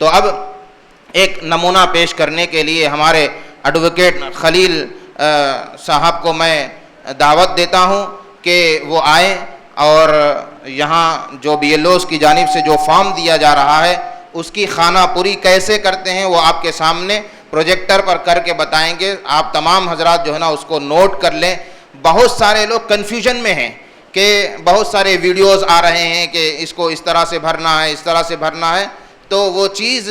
तो अब एक नमूना पेश करने के लिए हमारे एडवोकेट खलील साहब को मैं दावत देता हूं कि वो आए और यहाँ जो BLOs की जानिब से जो फॉर्म दिया जा रहा है उसकी खानापुरी कैसे करते हैं वो आपके सामने प्रोजेक्टर पर करके बताएंगे। आप तमाम हजरात जो है ना उसको नोट कर लें। बहुत सारे लोग कन्फ्यूजन में हैं कि बहुत सारे वीडियोस आ रहे हैं कि इसको इस तरह से भरना है, इस तरह से भरना है। तो वो चीज़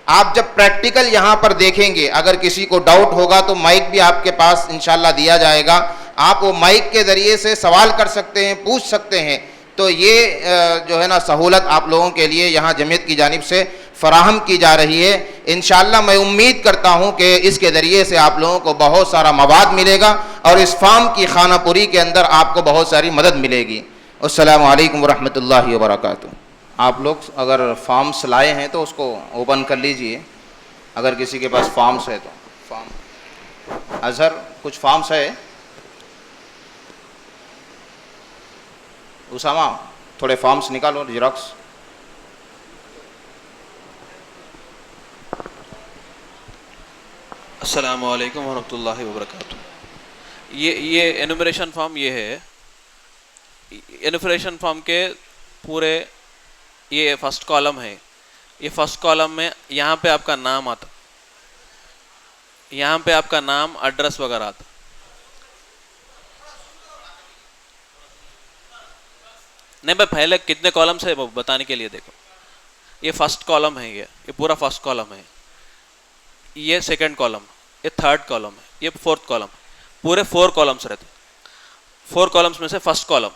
आप जब प्रैक्टिकल यहाँ पर देखेंगे, अगर किसी को डाउट होगा तो माइक भी आपके पास इंशाल्लाह दिया जाएगा, आप वो माइक के ज़रिए से सवाल कर सकते हैं, पूछ सकते हैं। तो ये जो है ना सहूलत आप लोगों के लिए यहाँ जमीयत की जानिब से फराहम की जा रही है। इंशाअल्लाह मैं उम्मीद करता हूँ कि इसके ज़रिए से आप लोगों को बहुत सारा मवाद मिलेगा और इस फॉर्म की खानापुरी के अंदर आपको बहुत सारी मदद मिलेगी। अस्सलामु अलैकुम वरहमतुल्लाहि वबरकातुहू। आप लोग अगर फॉर्म्स लाए हैं तो उसको ओपन कर लीजिए, अगर किसी के पास फॉर्म्स है तो। फॉर्म अजहर कुछ फॉर्म्स है? उसामा थोड़े फॉर्म्स निकालो, जेरॉक्स। अस्सलामु अलैकुम वरहमतुल्लाहि वबरकातुहू। ये एनुमरेशन फॉर्म ये है। एनुमरेशन फॉर्म के पूरे ये फर्स्ट कॉलम है। ये फर्स्ट कॉलम में यहाँ पे आपका नाम आता, यहाँ पे आपका नाम, एड्रेस वगैरह आता। नहीं, मैं पहले कितने कॉलम्स है वो बताने के लिए देखो। ये फर्स्ट कॉलम है, ये पूरा फर्स्ट कॉलम है, ये सेकंड कॉलम, ये थर्ड कॉलम है, ये फोर्थ कॉलम। पूरे 4 कॉलम्स रहते। 4 कॉलम्स में से फर्स्ट कॉलम,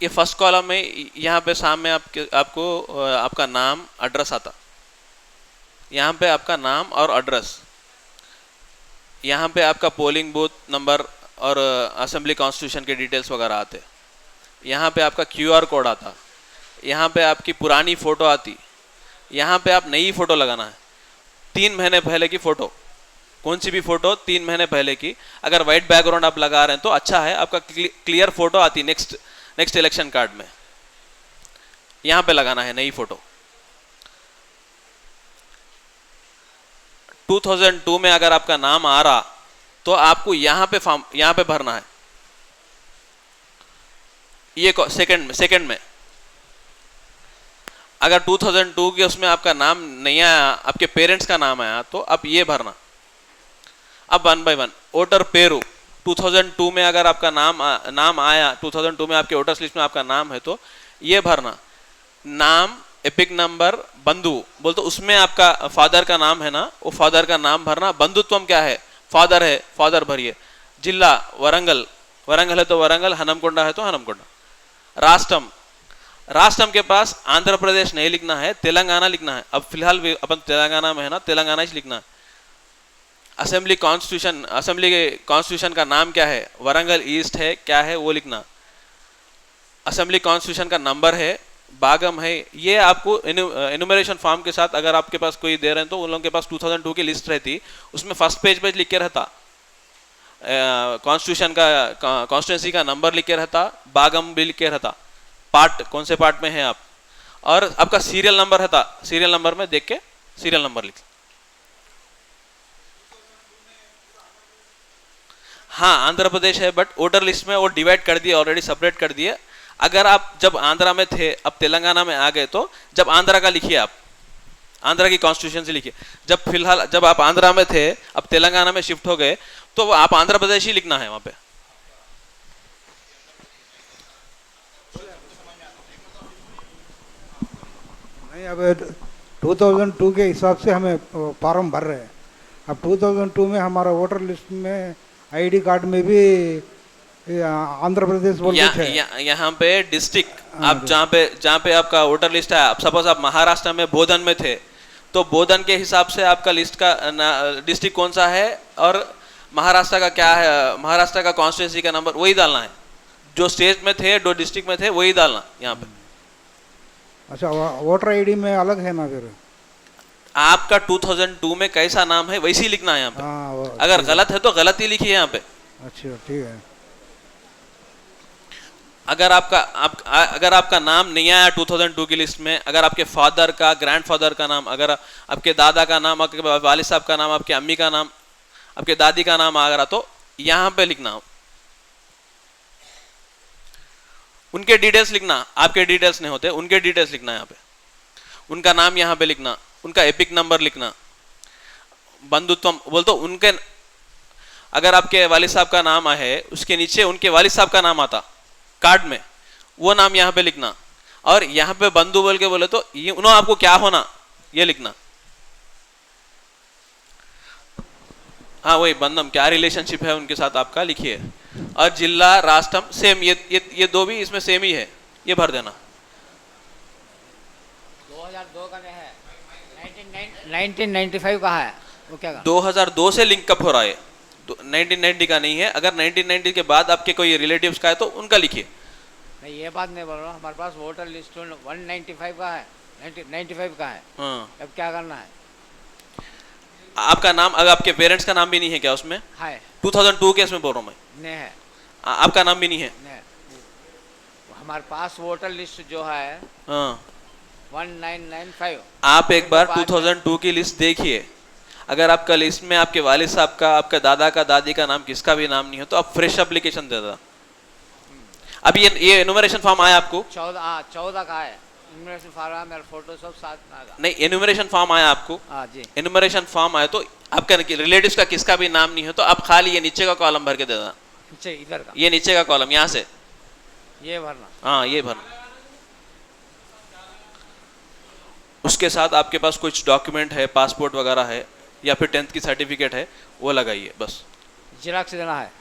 ये फर्स्ट कॉलम में यहाँ पे सामने आपको आपका नाम, एड्रेस आता। यहाँ पे आपका नाम और एड्रेस, यहाँ पे आपका पोलिंग बूथ नंबर और असेंबली कॉन्स्टिट्यूशन के डिटेल्स वगैरह आते। यहाँ पे आपका QR कोड आता। यहाँ पे आपकी पुरानी फ़ोटो आती। यहाँ पे आप नई फ़ोटो लगाना है, 3 महीने पहले की फ़ोटो, कौन सी भी फ़ोटो 3 महीने पहले की। अगर वाइट बैकग्राउंड आप लगा रहे हैं तो अच्छा है, आपका क्लियर फ़ोटो आती नेक्स्ट इलेक्शन कार्ड में। यहाँ पे लगाना है नई फ़ोटो। 2002 में अगर आपका नाम आ रहा तो आपको यहाँ पे फॉर्म, यहाँ पे भरना है। ये सेकंड में अगर 2002 के उसमें आपका नाम नहीं आया, आपके पेरेंट्स का नाम आया, तो अब ये भरना। अब 1 बाय 1 वोटर पेरू 2002 में अगर आपका नाम आया, 2002 में आपके वोटर्स लिस्ट में आपका नाम है तो ये भरना। नाम, एपिक नंबर, बंधु बोल तो उसमें आपका फादर का नाम है ना, वो फादर का नाम भरना। बंधुत्वम क्या है, फादर है, फादर भरिए। जिला वरंगल है तो वरंगल, हनमकोंडा है तो हनमकोंडा। राष्ट्रम के पास आंध्र प्रदेश नहीं लिखना है, तेलंगाना लिखना है। अब फिलहाल अपन तेलंगाना में है ना, तेलंगाना ही लिखना है। असेंबली कॉन्स्टिट्यूशन का नाम क्या है, वरंगल ईस्ट है, क्या है वो लिखना। असेंबली कॉन्स्टिट्यूशन का नंबर है, बागम है। ये आपको एनुमरेशन फॉर्म के साथ अगर आपके पास कोई दे रहे हैं तो उन लोगों के पास 2002 की लिस्ट रहती, उसमें फर्स्ट पेज पे लिख के रहता, कॉन्स्टिट्यूशन का कॉन्स्टिट्यूंसी का नंबर लिख के रहता, बागम भी लिख के रहता, पार्ट कौन से पार्ट में है आप, और आपका सीरियल नंबर रहता। सीरियल नंबर में देख के सीरियल नंबर लिख। हाँ, आंध्र प्रदेश है, बट वोटर लिस्ट में वो डिवाइड कर दिए, ऑलरेडी सेपरेट कर दिए। अगर आप जब आंध्रा में थे, अब तेलंगाना में आ गए, तो जब आंध्रा का लिखिए, आप आंध्रा की कॉन्स्टिट्यूशन से लिखिए। जब आप आंध्रा में थे, अब तेलंगाना में शिफ्ट हो गए, तो आप आंध्र प्रदेश ही लिखना है वहां पे। नहीं, अब 2002 के हिसाब से हमें फॉर्म भर रहे हैं। अब 2002 में हमारा वोटर लिस्ट में ID कार्ड में भी आंध्र प्रदेश बोल के थे। यहाँ पे डिस्ट्रिक्ट, आप जहाँ पे आपका वोटर लिस्ट है, आप सपोज आप महाराष्ट्र में बोधन में थे, तो बोधन के हिसाब से आपका लिस्ट का डिस्ट्रिक्ट कौन सा है और महाराष्ट्र का क्या है, महाराष्ट्र का कॉन्स्टिट्यूंसी का नंबर वही डालना है। जो स्टेट में थे, जो डिस्ट्रिक्ट में थे, वही डालना यहाँ पे। अच्छा, वोटर ID में अलग है ना? फिर आपका 2002 में कैसा नाम है वैसे ही लिखना है यहाँ पे। अगर गलत है तो गलत ही लिखिए यहाँ पे। अच्छा, ठीक है। अगर आपका नाम नहीं आया 2002 की लिस्ट में, अगर आपके फादर का, ग्रैंडफादर का नाम, अगर आपके दादा का नाम, आपके वालिद साहब का नाम, आपकी अम्मी का नाम, आपके दादी का नाम आ रहा, तो यहां पे लिखना, उनके डिटेल्स लिखना, आपके डिटेल्स नहीं होते, उनके डिटेल्स लिखना, यहाँ पे उनका नाम यहाँ पे लिखना, उनका एपिक नंबर लिखना, बंधुत्व बोलते उनके, अगर आपके वालिद साहब का नाम है उसके नीचे उनके वालिद साहब का नाम आता कार्ड में, वो नाम यहाँ पे लिखना, और यहाँ पे बंधु बोल के बोले तो ये उन्होंने आपको क्या होना ये लिखना। हाँ वही बंधम, क्या रिलेशनशिप है उनके साथ आपका लिखिए, और जिला राष्ट्रम सेम, ये दो भी इसमें सेम ही है, ये भर देना। 2002 का है, 1995 का है, वो क्या 2002 से लिंक कब हो रहा है, 1990 का नहीं है। अगर 1990 के बाद आपके कोई रिलेटिव्स का है तो उनका लिखिए। नहीं ये बात नहीं बोल रहा हूँ, हमारे पास वोटर लिस्ट 195 का है, 95 का है। हाँ। अब क्या करना है? आपका नाम, अगर आपके पेरेंट्स का नाम भी नहीं है क्या उसमें? है। 2002 के इसमें बोल रहा हूँ मैं। नहीं है। आपका नाम भी नहीं है? नहीं। हमारे पास वोटर लिस्ट जो है 1995। आप एक बार 2002 की लिस्ट देखिए, अगर आपका लिस्ट में आपके वालिद साहब का, आपका दादा का, दादी का नाम, किसका भी नाम नहीं हो तो आप फ्रेश एप्लीकेशन दे दो। अब ये एनुमरेशन फॉर्म आया आपको? 14 का है एनुमरेशन फॉर्म, मेरा फोटो सब साथ में आएगा। नहीं, एनुमरेशन फॉर्म आया आपको? हाँ जी। एनुमरेशन फॉर्म आया तो आपका रिलेटिव्स का किसका भी नाम नहीं हो तो आप खाली ये नीचे का कॉलम भर के दे देना। नीचे इधर का? ये नीचे का कॉलम यहाँ से ये भरना। हाँ ये भरना। उसके साथ आपके पास कुछ डॉक्यूमेंट है, पासपोर्ट वगैरह है या फिर 10th की सर्टिफिकेट है, वो लगाइए बस। जिराक्स देना है?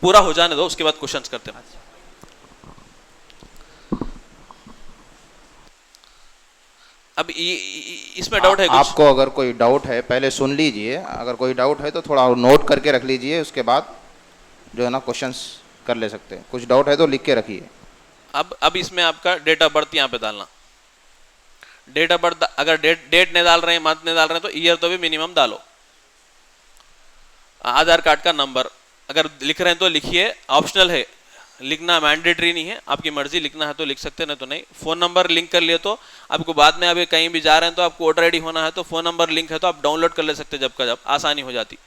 पूरा हो जाने दो, उसके बाद क्वेश्चंस करते हैं। अच्छा। अब इसमें डाउट है कुछ? आपको अगर कोई डाउट है पहले सुन लीजिए, अगर कोई डाउट है तो थोड़ा नोट करके रख लीजिए, उसके बाद जो है ना क्वेश्चंस कर ले सकते हैं। कुछ डाउट है तो लिख के रखिए। अब इसमें आपका डेट ऑफ बर्थ यहाँ पे डालना। डेट ऑफ बर्थ अगर डेट नहीं डाल रहे हैं, मंथ नहीं डाल रहे हैं तो ईयर तो भी मिनिमम डालो। आधार कार्ड का नंबर अगर लिख रहे हैं तो लिखिए, ऑप्शनल है, लिखना मैंडेटरी नहीं है, आपकी मर्जी, लिखना है तो लिख सकते हैं, नहीं तो नहीं। फोन नंबर लिंक कर लिए तो आपको बाद में अभी कहीं भी जा रहे हैं तो आपको वोटर आईडी होना है तो फोन नंबर लिंक है तो आप डाउनलोड कर ले सकते हैं, जब का जब आसानी हो जाती।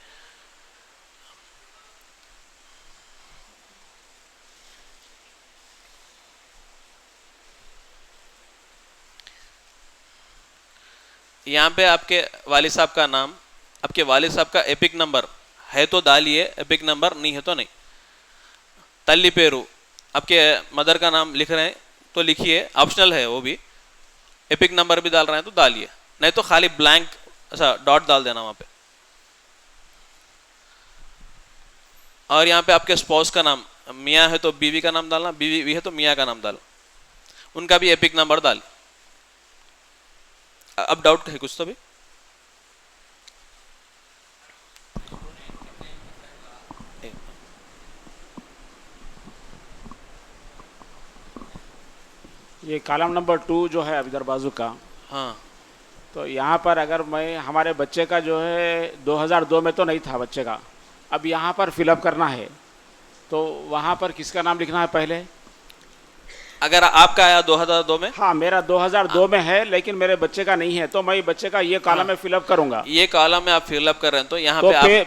यहाँ पे आपके वालिद साहब का नाम, आपके वालिद साहब का एपिक नंबर है तो डालिए, एपिक नंबर नहीं है तो नहीं। तल्ली पेरू, आपके मदर का नाम लिख रहे हैं तो लिखिए, ऑप्शनल है वो भी। एपिक नंबर भी डाल रहे हैं तो डालिए, नहीं तो खाली ब्लैंक ऐसा डॉट डाल देना वहाँ पे। और यहाँ पे आपके स्पाउस का नाम, मियाँ है तो बीवी का नाम डालना, बीवी है तो मियाँ का नाम डालो, उनका भी एपिक नंबर डाल। अब डाउट है कुछ तो भी? ये कॉलम नंबर 2 जो है इधर बाजू का, हाँ, तो यहाँ पर अगर मैं हमारे बच्चे का जो है 2002 में तो नहीं था बच्चे का, अब यहाँ पर फिलअप करना है तो वहाँ पर किसका नाम लिखना है पहले? अगर आपका आया 2002 में? हाँ मेरा 2002 में है, लेकिन मेरे बच्चे का नहीं है, तो मैं बच्चे का ये कॉलम में फिलअप करूंगा। ये कॉलम में आप फिलअप कर रहे हैं तो यहाँ तो पे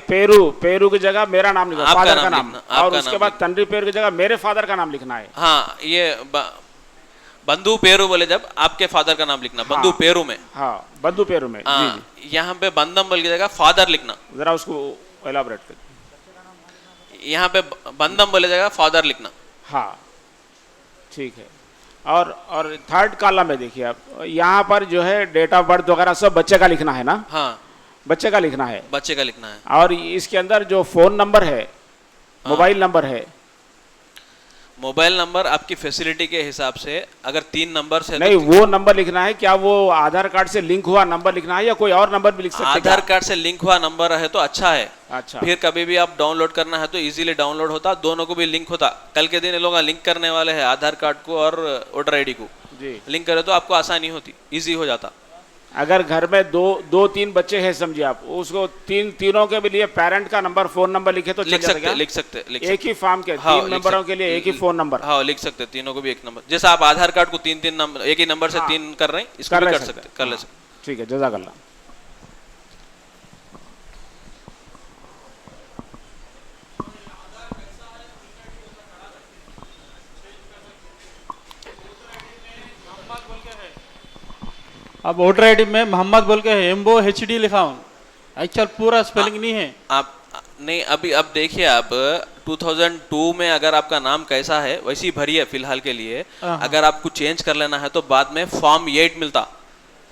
पेरू की जगह मेरा नाम लिखना, फादर का नाम, और उसके बाद लिखना। तंड्री पेरू की जगह मेरे फादर का नाम लिखना है। हाँ, ये बंधु पेरू बोले जब आपके फादर का नाम लिखना, बंधु पेरू में। हाँ बंधु पेरू में। यहाँ पे बंदम बोल की जगह फादर लिखना, जरा उसको एलाबोरेट कर। यहाँ पे बंदम बोले जगह फादर लिखना। हाँ ठीक है। और थर्ड कॉलम में देखिए आप, यहाँ पर जो है डेट ऑफ बर्थ वगैरह सब बच्चे का लिखना है ना? हाँ बच्चे का लिखना है, बच्चे का लिखना है। और इसके अंदर जो फोन नंबर है, मोबाइल नंबर है, मोबाइल नंबर आपकी फैसिलिटी के हिसाब से अगर 3 नंबर से नहीं वो नंबर लिखना है क्या? वो आधार कार्ड से लिंक हुआ नंबर लिखना है या कोई और नंबर भी लिख सकते हैं? आधार कार्ड से लिंक हुआ नंबर है तो अच्छा है। अच्छा, फिर कभी भी आप डाउनलोड करना है तो इजीली डाउनलोड होता, दोनों को भी लिंक होता। कल के दिन ये लोग लिंक करने वाले हैं आधार कार्ड को और वोटर आईडी को, जी लिंक करे तो आपको आसानी होती, इजी हो जाता। अगर घर में दो तीन बच्चे हैं समझिए आप, उसको तीनों के लिए पेरेंट का नंबर फोन नंबर लिखे तो लिख सकते लिख सकते एक ही फॉर्म के हाँ, 3 मेंबरों के लिए एक ही फोन नंबर। हाँ लिख सकते, तीनों को भी एक नंबर, जैसे आप आधार कार्ड को 3 नंबर एक ही नंबर से 3 कर रहे हैं, इसको भी कर सकते, कर ले सकते। ठीक है, जज़ाकल्लाह। अब वोटर आईडी में मोहम्मद बोल के है, MOHD लिखा हूँ, एक्चुअल पूरा स्पेलिंग नहीं है। आप नहीं, अभी अब देखिए आप 2002 में अगर आपका नाम कैसा है वैसे ही भरिए फिलहाल के लिए। अगर आपको चेंज कर लेना है तो बाद में फॉर्म 8 मिलता,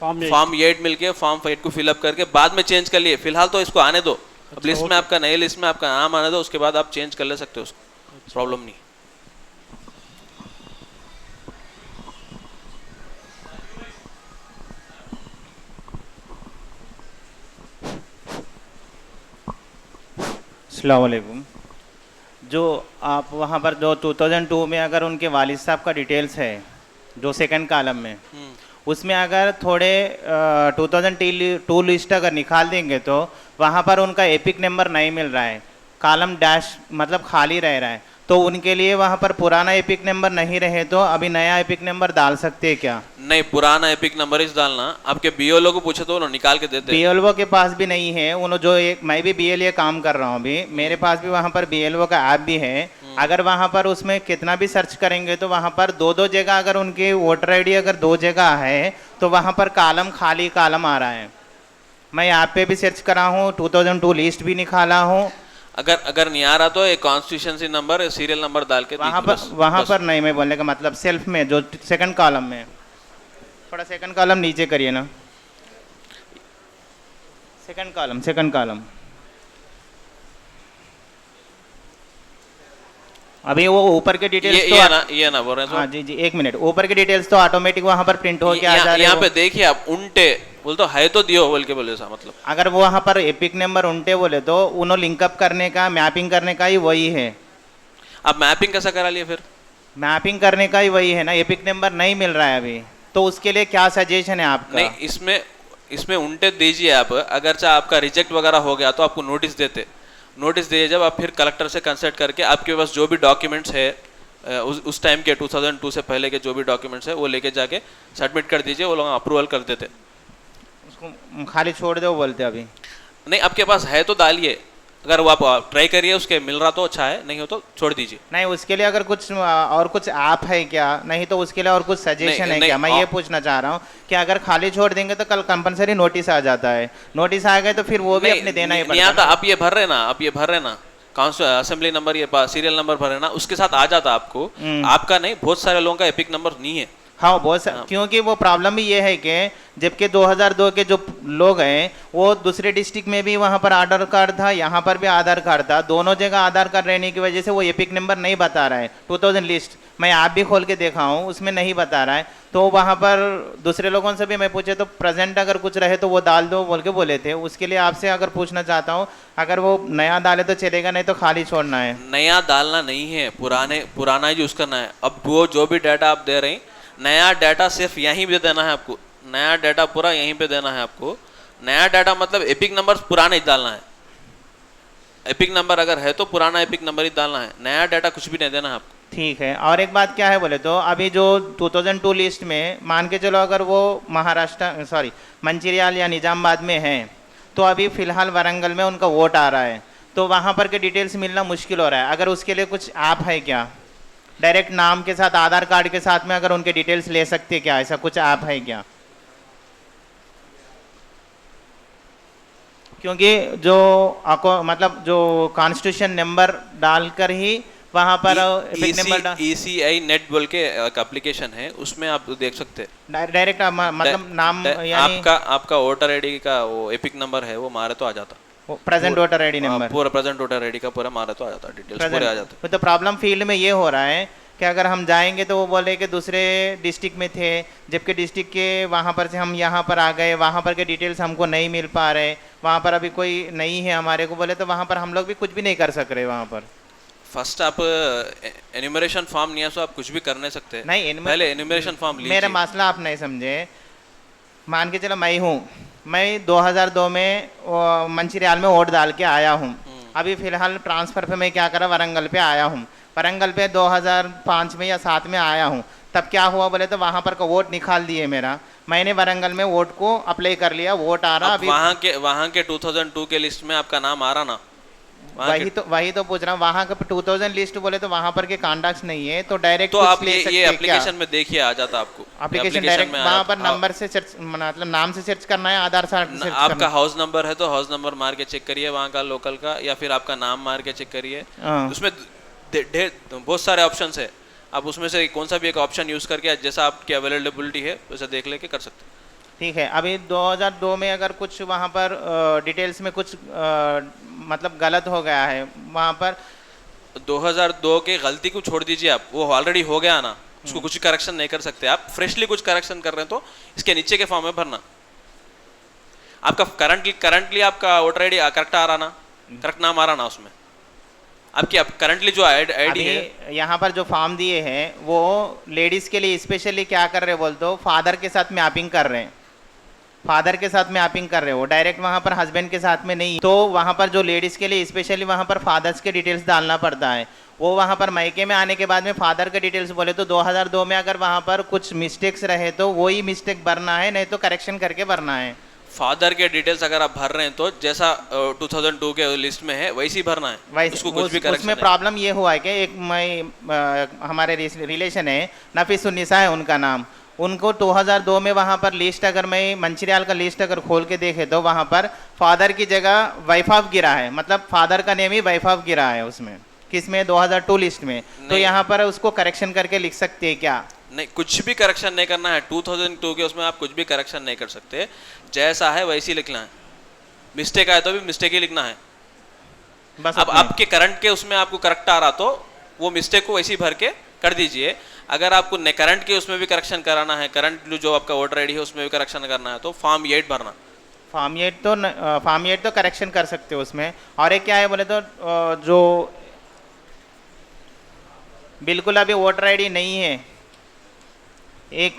फॉर्म 8 मिलके फॉर्म 8 को फिलअप करके बाद में चेंज कर लिए। फिलहाल तो इसको आने दो, अब लिस्ट में आपका नए लिस्ट में आपका नाम आने दो, उसके बाद आप चेंज कर ले सकते हो उसको, प्रॉब्लम नहीं। अस्सलाम वालेकुम। जो आप वहाँ पर जो 2002 में अगर उनके वालिद साहब का डिटेल्स है जो सेकंड कॉलम में, उसमें अगर थोड़े 2002 लिस्ट अगर निकाल देंगे तो वहाँ पर उनका एपिक नंबर नहीं मिल रहा है, कॉलम डैश मतलब खाली रह रहा है, तो उनके लिए वहाँ पर पुराना एपिक नंबर नहीं रहे तो अभी नया एपिक नंबर डाल सकते हैं क्या? नहीं, पुराना एपिक नंबर इस डालना, आपके BLO को पूछे तो उन्होंने निकाल के देते। BLO के पास भी नहीं है, उन्होंने जो एक मैं भी BLA काम कर रहा हूँ अभी, मेरे पास भी वहाँ पर BLO का ऐप भी है। अगर वहाँ पर उसमें कितना भी सर्च करेंगे तो वहाँ पर दो जगह अगर उनकी वोटर आईडी अगर 2 जगह है तो वहाँ पर कॉलम खाली कॉलम आ रहा है। मैं ऐप पे भी सर्च करा हूँ, 2002 लिस्ट भी निकाला हूँ। अगर नहीं आ रहा तो एक कॉन्स्टिट्यूशनसी नंबर सीरियल नंबर डाल के वहाँ पर नहीं, मैं बोलने का मतलब सेल्फ में जो सेकंड कॉलम में, थोड़ा सेकंड कॉलम नीचे करिए ना, सेकंड कॉलम अभी वो ऊपर के डिटेल्स तो ये ना बोल रहे हैं। हाँ जी 1 मिनट, ऊपर के डिटेल्स तो ऑटोमेटिक वहाँ पर प्रिंट हो के आ जा रहे हैं। यहाँ पे देखिए आप उल्टे बोल तो है तो दियो बोल के बोले सा मतलब, अगर वो वहाँ पर एपिक नंबर उल्टे बोले तो उन्होंने लिंकअप करने का मैपिंग करने का ही वही है। अब मैपिंग कैसा करा लिए फिर? मैपिंग करने का ही वही है ना, एपिक नंबर नहीं मिल रहा है अभी, तो उसके लिए क्या सजेशन है आपका? नहीं, इसमें उल्टे दीजिए आप, अगर चाहे आपका रिजेक्ट वगैरह हो गया तो आपको नोटिस देते, नोटिस दिए जब आप फिर कलेक्टर से कंसल्ट करके आपके पास जो भी डॉक्यूमेंट्स है उस टाइम के 2002 से पहले के जो भी डॉक्यूमेंट्स है वो लेके जाके सबमिट कर दीजिए, वो लोग अप्रूवल कर देते। उसको खाली छोड़ दो बोलते अभी? नहीं, आपके पास है तो डालिए, अगर वो आप ट्राई करिए, उसके मिल रहा तो अच्छा है, नहीं हो तो छोड़ दीजिए। नहीं, उसके लिए अगर कुछ और कुछ ऐप है क्या? नहीं तो उसके लिए और कुछ सजेशन है क्या? मैं ये पूछना चाह रहा हूँ कि अगर खाली छोड़ देंगे तो कल कंपलसरी नोटिस आ जाता है, नोटिस आ गए तो फिर वो भी अपने देना ही पड़ेगा। आप ये भर रहे ना असेंबली नंबर, ये सीरियल नंबर भरे ना, उसके साथ आ जाता आपको। आपका नहीं, बहुत सारे लोगों का एपिक नंबर नहीं है। हाँ बहुत क्योंकि वो प्रॉब्लम भी ये है कि जबकि 2002 के जो लोग हैं वो दूसरे डिस्ट्रिक्ट में भी वहाँ पर आधार कार्ड था, यहाँ पर भी आधार कार्ड था, दोनों जगह आधार कार्ड रहने की वजह से वो एपिक नंबर नहीं बता रहा है। 2000 लिस्ट मैं आप भी खोल के देखा हूँ, उसमें नहीं बता रहा है। तो वहाँ पर दूसरे लोगों से भी मैं पूछे तो प्रेजेंट अगर कुछ रहे तो वो डाल दो बोल के बोले थे। उसके लिए आपसे अगर पूछना चाहता हूँ, अगर वो नया डाले तो चलेगा, नहीं तो खाली छोड़ना है? नया डालना नहीं है, पुराना यूज़ करना है। अब वो जो भी डाटा आप दे रहे हैं, नया डाटा सिर्फ यहीं पे देना है आपको, नया डाटा पूरा यहीं पे देना है आपको। नया डाटा मतलब एपिक नंबर पुराना ही डालना है, एपिक नंबर अगर है तो पुराना एपिक नंबर ही डालना है, नया डाटा कुछ भी नहीं देना है आपको। ठीक है। और एक बात क्या है बोले तो अभी जो 2002 लिस्ट में मान के चलो अगर वो मंचिरियाल या निजामाबाद में है तो अभी फ़िलहाल वारंगल में उनका वोट आ रहा है, तो वहाँ पर के डिटेल्स मिलना मुश्किल हो रहा है। अगर उसके लिए कुछ ऐप है क्या? डायरेक्ट नाम के साथ आधार कार्ड के साथ में अगर उनके डिटेल्स ले सकते क्या? ऐसा कुछ ऐप है क्या? क्योंकि जो मतलब जो कॉन्स्टिट्यूशन नंबर डालकर ही वहाँ पर ECI नेट बोल के एक एप्लीकेशन है, उसमें आप देख सकते हैं डायरेक्ट मतलब नाम यानी आपका वोटर आईडी का वो एपिक नंबर है, वो मारे तो आ जाता, प्रेजेंट वोटर आईडी नंबर पूरा प्रेजेंट वोटर आईडी का पूरा मारा तो आ जाता, डिटेल्स पूरे आ जाते। तो प्रॉब्लम फील्ड में ये हो रहा है कि अगर हम जाएंगे तो वो बोले कि दूसरे डिस्ट्रिक्ट में थे, जबकि डिस्ट्रिक्ट के वहाँ पर से हम यहाँ पर आ गए, वहाँ पर के डिटेल्स हमको नहीं मिल पा रहे, वहाँ पर अभी कोई नहीं है हमारे को बोले, तो वहाँ पर हम लोग भी कुछ भी नहीं कर सक रहे। वहाँ पर फर्स्ट आप एन्यूमरेशन फॉर्म नहीं है तो आप कुछ भी कर नहीं सकते। नहीं, पहले एन्यूमरेशन फॉर्म लीजिए। मेरा मसला आप नहीं समझे, मान के चलो मैं 2002 में मंचिरियाल में वोट डाल के आया हूँ। अभी फिलहाल ट्रांसफ़र पे मैं क्या करा, वरंगल पे आया हूँ। वरंगल पे 2005 में या 7 में आया हूँ। तब क्या हुआ बोले तो वहाँ पर का वोट निकाल दिए मेरा। मैंने वरंगल में वोट को अप्लाई कर लिया, वोट आ रहा। अभी वहाँ के 2002 के लिस्ट में आपका नाम आ रहा ना? वही तो पूछ रहा हूँ। वहाँ का 2000 लिस्ट बोले तो वहाँ पर के कॉन्टैक्ट्स नहीं है, तो डायरेक्ट तो आप ये एप्लीकेशन में देखिए, आ जाता आपको एप्लीकेशन डायरेक्ट वहाँ पर नंबर से सर्च, मतलब नाम से सर्च करना है, आधार कार्ड से। आपका हाउस नंबर है तो हाउस नंबर मार के चेक करिए वहाँ का लोकल का, या फिर आपका नाम मार के चेक करिए। उसमें बहुत सारे ऑप्शन है, आप उसमें से कौन सा भी एक ऑप्शन यूज करके जैसा आपकी अवेलेबिलिटी है वैसा देख लेके कर सकते हैं। ठीक है। अभी 2002 में अगर कुछ वहाँ पर डिटेल्स में कुछ मतलब गलत हो गया है वहाँ पर, 2002 के गलती को छोड़ दीजिए आप, वो ऑलरेडी हो गया ना, उसको कुछ करेक्शन नहीं कर सकते आप। फ्रेशली कुछ करेक्शन कर रहे हैं तो इसके नीचे के फॉर्म में भरना। आपका करंटली आपका वोटर आईडी करेक्ट आ रहा ना, करेक्ट नाम आ रहा ना उसमें आपकी करंटली जो आईडी है। यहाँ पर जो फॉर्म दिए हैं वो लेडीज के लिए स्पेशली क्या कर रहे हैं बोल तो फादर के साथ मैपिंग कर रहे हैं, फादर के साथ मैपिंग कर रहे हो, डायरेक्ट वहाँ पर हस्बैंड के साथ में नहीं। तो वहाँ पर जो लेडीज के लिए स्पेशली वहाँ पर फादर्स के डिटेल्स डालना पड़ता है। वो वहाँ पर मायके में आने के बाद में फादर के डिटेल्स बोले तो 2002 में अगर वहाँ पर कुछ मिस्टेक्स रहे तो वही मिस्टेक भरना है, नहीं तो करेक्शन करके भरना है। फादर के डिटेल्स अगर आप भर रहे हैं तो जैसा 2002 के लिस्ट में है वैसे ही भरना है, उसको कुछ भी करेक्शन। उसमें प्रॉब्लम ये हुआ है कि एक हमारे रिलेशन है, नफीसुन्निसा है उनका नाम, उनको 2002 में वहाँ पर लिस्ट अगर मैं मंचिरियाल का लिस्ट अगर खोल के देखे तो वहाँ पर फादर की जगह वाइफ ऑफ गिरा है, मतलब फादर का नेम ही वाइफ ऑफ गिरा है उसमें, किसमें 2002 लिस्ट में। तो यहाँ पर उसको करेक्शन करके लिख सकते हैं क्या? नहीं, कुछ भी करेक्शन नहीं करना है। 2002 के उसमें आप कुछ भी करेक्शन नहीं कर सकते, जैसा है वैसे ही लिखना है। मिस्टेक आए तो भी मिस्टेक ही लिखना है बस। अब आपके करंट के उसमें आपको करेक्ट आ रहा तो वो मिस्टेक को वैसे ही भर के कर दीजिए। अगर आपको करंट के उसमें भी करेक्शन कराना है, करंट जो आपका वोटर आईडी है उसमें भी करेक्शन करना है तो फॉर्म 8 भरना। फॉर्म 8 तो करेक्शन कर सकते हो उसमें। और एक क्या है बोले तो जो बिल्कुल अभी वोटर आईडी नहीं है, एक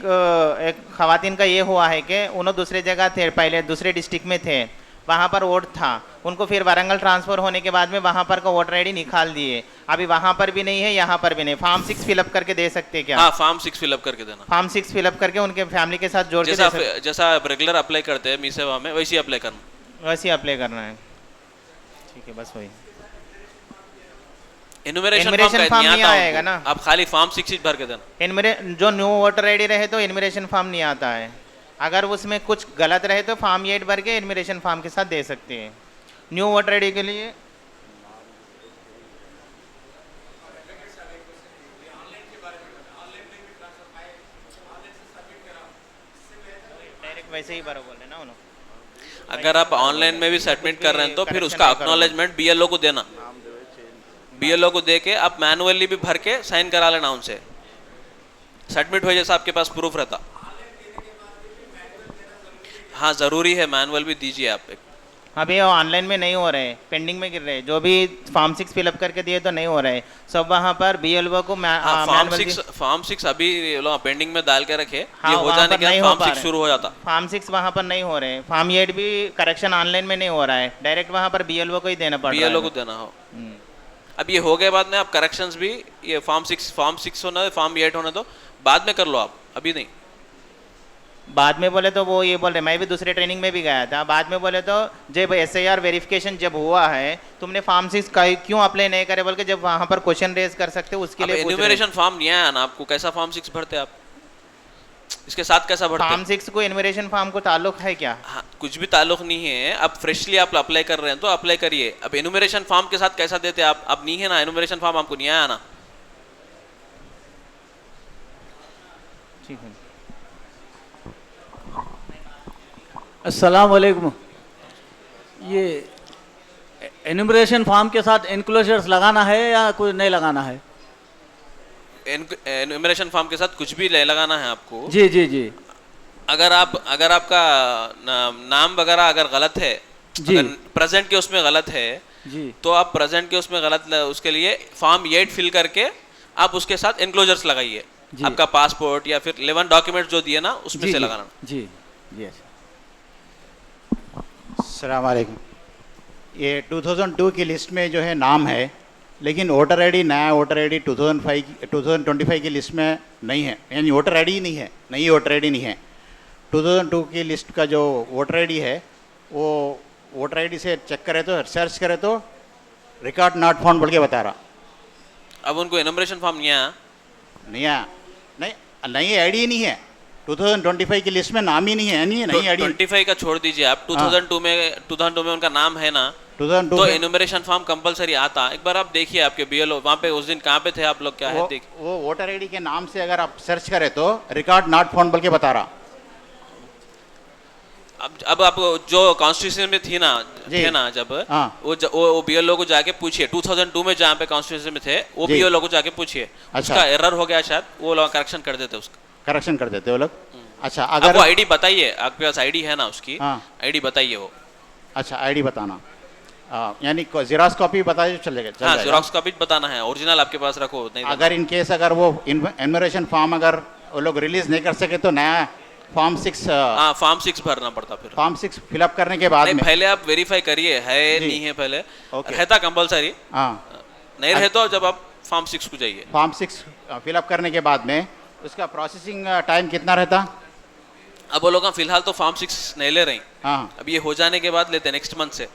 खवातीन का ये हुआ है कि उन्होंने दूसरे जगह थे, पहले दूसरे डिस्ट्रिक्ट में थे, वहाँ पर वोट था, उनको फिर वारंगल ट्रांसफ़र होने के बाद में वहाँ पर का वोटर आईडी निकाल दिए। अभी वहाँ पर भी नहीं है, यहाँ पर भी नहीं। फॉर्म 6 फिलअप करके दे सकते हैं क्या? हाँ, फॉर्म 6 फिलअप करके देना। फॉर्म 6 फिलअप करके उनके फैमिली के साथ जोड़ के जैसा रेगुलर अप्लाई करते हैं मी सेवा में वैसे ही अप्लाई करना। वैसे ही अप्लाई करना है। ठीक है, बस वही। एनुमरेशन फॉर्म नहीं आएगा ना, आप खाली फॉर्म 6 भर के देना। जो न्यू वोटर आईडी रहे तो एनुमरेशन फॉर्म नहीं आता है, अगर उसमें कुछ गलत रहे तो फॉर्म 8 भर के एनुमरेशन फॉर्म के साथ दे सकते हैं। न्यू वोटर आईडी के लिए डायरेक्ट वैसे ही भरो बोले ना उन्होंने। अगर आप ऑनलाइन में भी सबमिट कर रहे हैं तो फिर उसका एक्नॉलेजमेंट बीएलओ को देना। बीएलओ को दे के आप मैनुअली भी भर के साइन करा लेना उनसे, सबमिट हो जैसा आपके पास प्रूफ रहता। हाँ, जरूरी है, मैनुअल भी दीजिए आप। अभी ऑनलाइन में नहीं हो रहे, पेंडिंग में गिर रहे, जो भी फॉर्म 6 फिलअप करके दिए तो नहीं हो रहे, सब वहाँ पर बीएलओ को फॉर्म 6 अभी पेंडिंग में डाल के रखे। हाँ, ये हो जाने के बाद फॉर्म 6 शुरू हो जाता। फॉर्म 6 वहाँ पर नहीं हो रहे। फॉर्म 8 भी करेक्शन ऑनलाइन में नहीं हो रहा है, डायरेक्ट वहाँ पर बीएलओ को ही देना पड़ रहा है। बीएलओ को देना हो। अब ये हो गए बाद में आप करेक्शंस भी, ये फॉर्म 6 होना है, फॉर्म 8 होना तो बाद में कर लो आप, अभी नहीं। बाद में बोले तो वो ये बोल रहे, मैं भी दूसरे ट्रेनिंग में भी गया था, बाद में बोले तो जब SIR वेरिफिकेशन जब हुआ है तुमने फॉर्म 6 क्यों अप्लाई नहीं करे, बोल के जब वहाँ पर क्वेश्चन रेज कर सकते उसके लिए एन्यूमरेशन फॉर्म नहीं आया ना आपको, कैसा फॉर्म 6 भरते आप? इसके साथ कैसा भरते? फॉर्म 6 को एन्यूमरेशन फॉर्म को ताल्लुक है क्या? हाँ, कुछ भी ताल्लुक नहीं है। अब फ्रेशली आप अप्लाई कर रहे हैं तो अप्लाई करिए। अब एन्यूमरेशन फॉर्म के साथ कैसा देते आप? अब नहीं है ना एन्यूमरेशन फॉर्म, आपको नहीं आया ना। ठीक है। अस्सलाम वालेकुम। ये एन्यूमरेशन फॉर्म के साथ एनक्लोजर्स लगाना है या कोई नहीं लगाना है? एन्यूमरेशन फॉर्म के साथ कुछ भी लगाना है आपको। जी जी जी। अगर आपका नाम वगैरह अगर गलत है, अगर प्रेजेंट के उसमें गलत है जी, तो आप प्रेजेंट के उसमें गलत, उसके लिए फॉर्म 8 फिल करके आप उसके साथ एनक्लोजर्स लगाइए। आपका पासपोर्ट या फिर 11 डॉक्यूमेंट जो दिए ना उसमें से लगाना। जी जी अच्छा। अस्सलाम वालेकुम। ये 2002 की लिस्ट में जो है नाम है, लेकिन वोटर आईडी नया वोटर आईडी 2025 की लिस्ट में नहीं है, यानी वोटर आईडी ही नहीं है, नई वोटर आईडी नहीं है। 2002 की लिस्ट का जो वोटर आईडी है वो वोटर आईडी से चेक करे तो सर्च करे तो रिकॉर्ड नॉट फाउंड बोल के बता रहा। अब उनको एनुमरेशन फॉर्म नहीं आया। नहीं आया, नहीं नई आईडी नहीं है, 2025 की लिस्ट में नाम ही नहीं है, यानी नई आईडी। 25 का छोड़ दीजिए आप, 2002 में उनका नाम है ना, 2002 तो में एनुमरेशन फॉर्म कंपलसरी आता। एक बार आप देखिए आपके बीएलओ वहाँ पे उस दिन कहाँ पे थे आप लोग, क्या है देख। वो वोटर आईडी के नाम से अगर आप सर्च करें तो रिकॉर्ड नॉट फाउंड बोल के बता रहा। अब आप जो कॉन्स्टिट्यूशन में थी ना, जी। थे ना जब, हाँ। वो बीएलओ को जाके पूछिए 2002 में जहाँ पे कॉन्स्टिट्यूशन में थे वो जी। बीएलओ को जाके पूछिए। अच्छा। उसका एरर हो गया शायद, वो लोग करेक्शन कर देते उसका। करेक्शन कर देते वो लोग। अच्छा अब अगर वो आईडी बताइए, आपके पास आईडी है ना उसकी, हाँ। आईडी बताइए वो। अच्छा आईडी बताना, यानी जेरॉक्स कॉपी बताइए चलेगा, चल हाँ, जाएगा। जेरॉक्स कॉपी बताना है, ओरिजिनल आपके पास रखो नहीं तो- अगर इन केस अगर वो एनुमरेशन फॉर्म अगर वो लोग रिलीज नहीं कर सके तो नया फॉर्म 6 हाँ, फॉर्म 6 भरना पड़ता फिर। फॉर्म 6 फिलअप करने के बाद नहीं, में पहले आप वेरीफाई करिए है जी। नहीं है पहले। ओके। रहता कंपलसरी, हाँ नहीं रहे तो जब आप फॉर्म 6 को जाइए। फॉर्म 6 फिलअप करने के बाद में उसका प्रोसेसिंग टाइम कितना रहता? अब वो लोग का फिलहाल तो फॉर्म 6 नहीं ले रही, हाँ अब ये हो जाने के बाद लेते हैं नेक्स्ट मंथ से।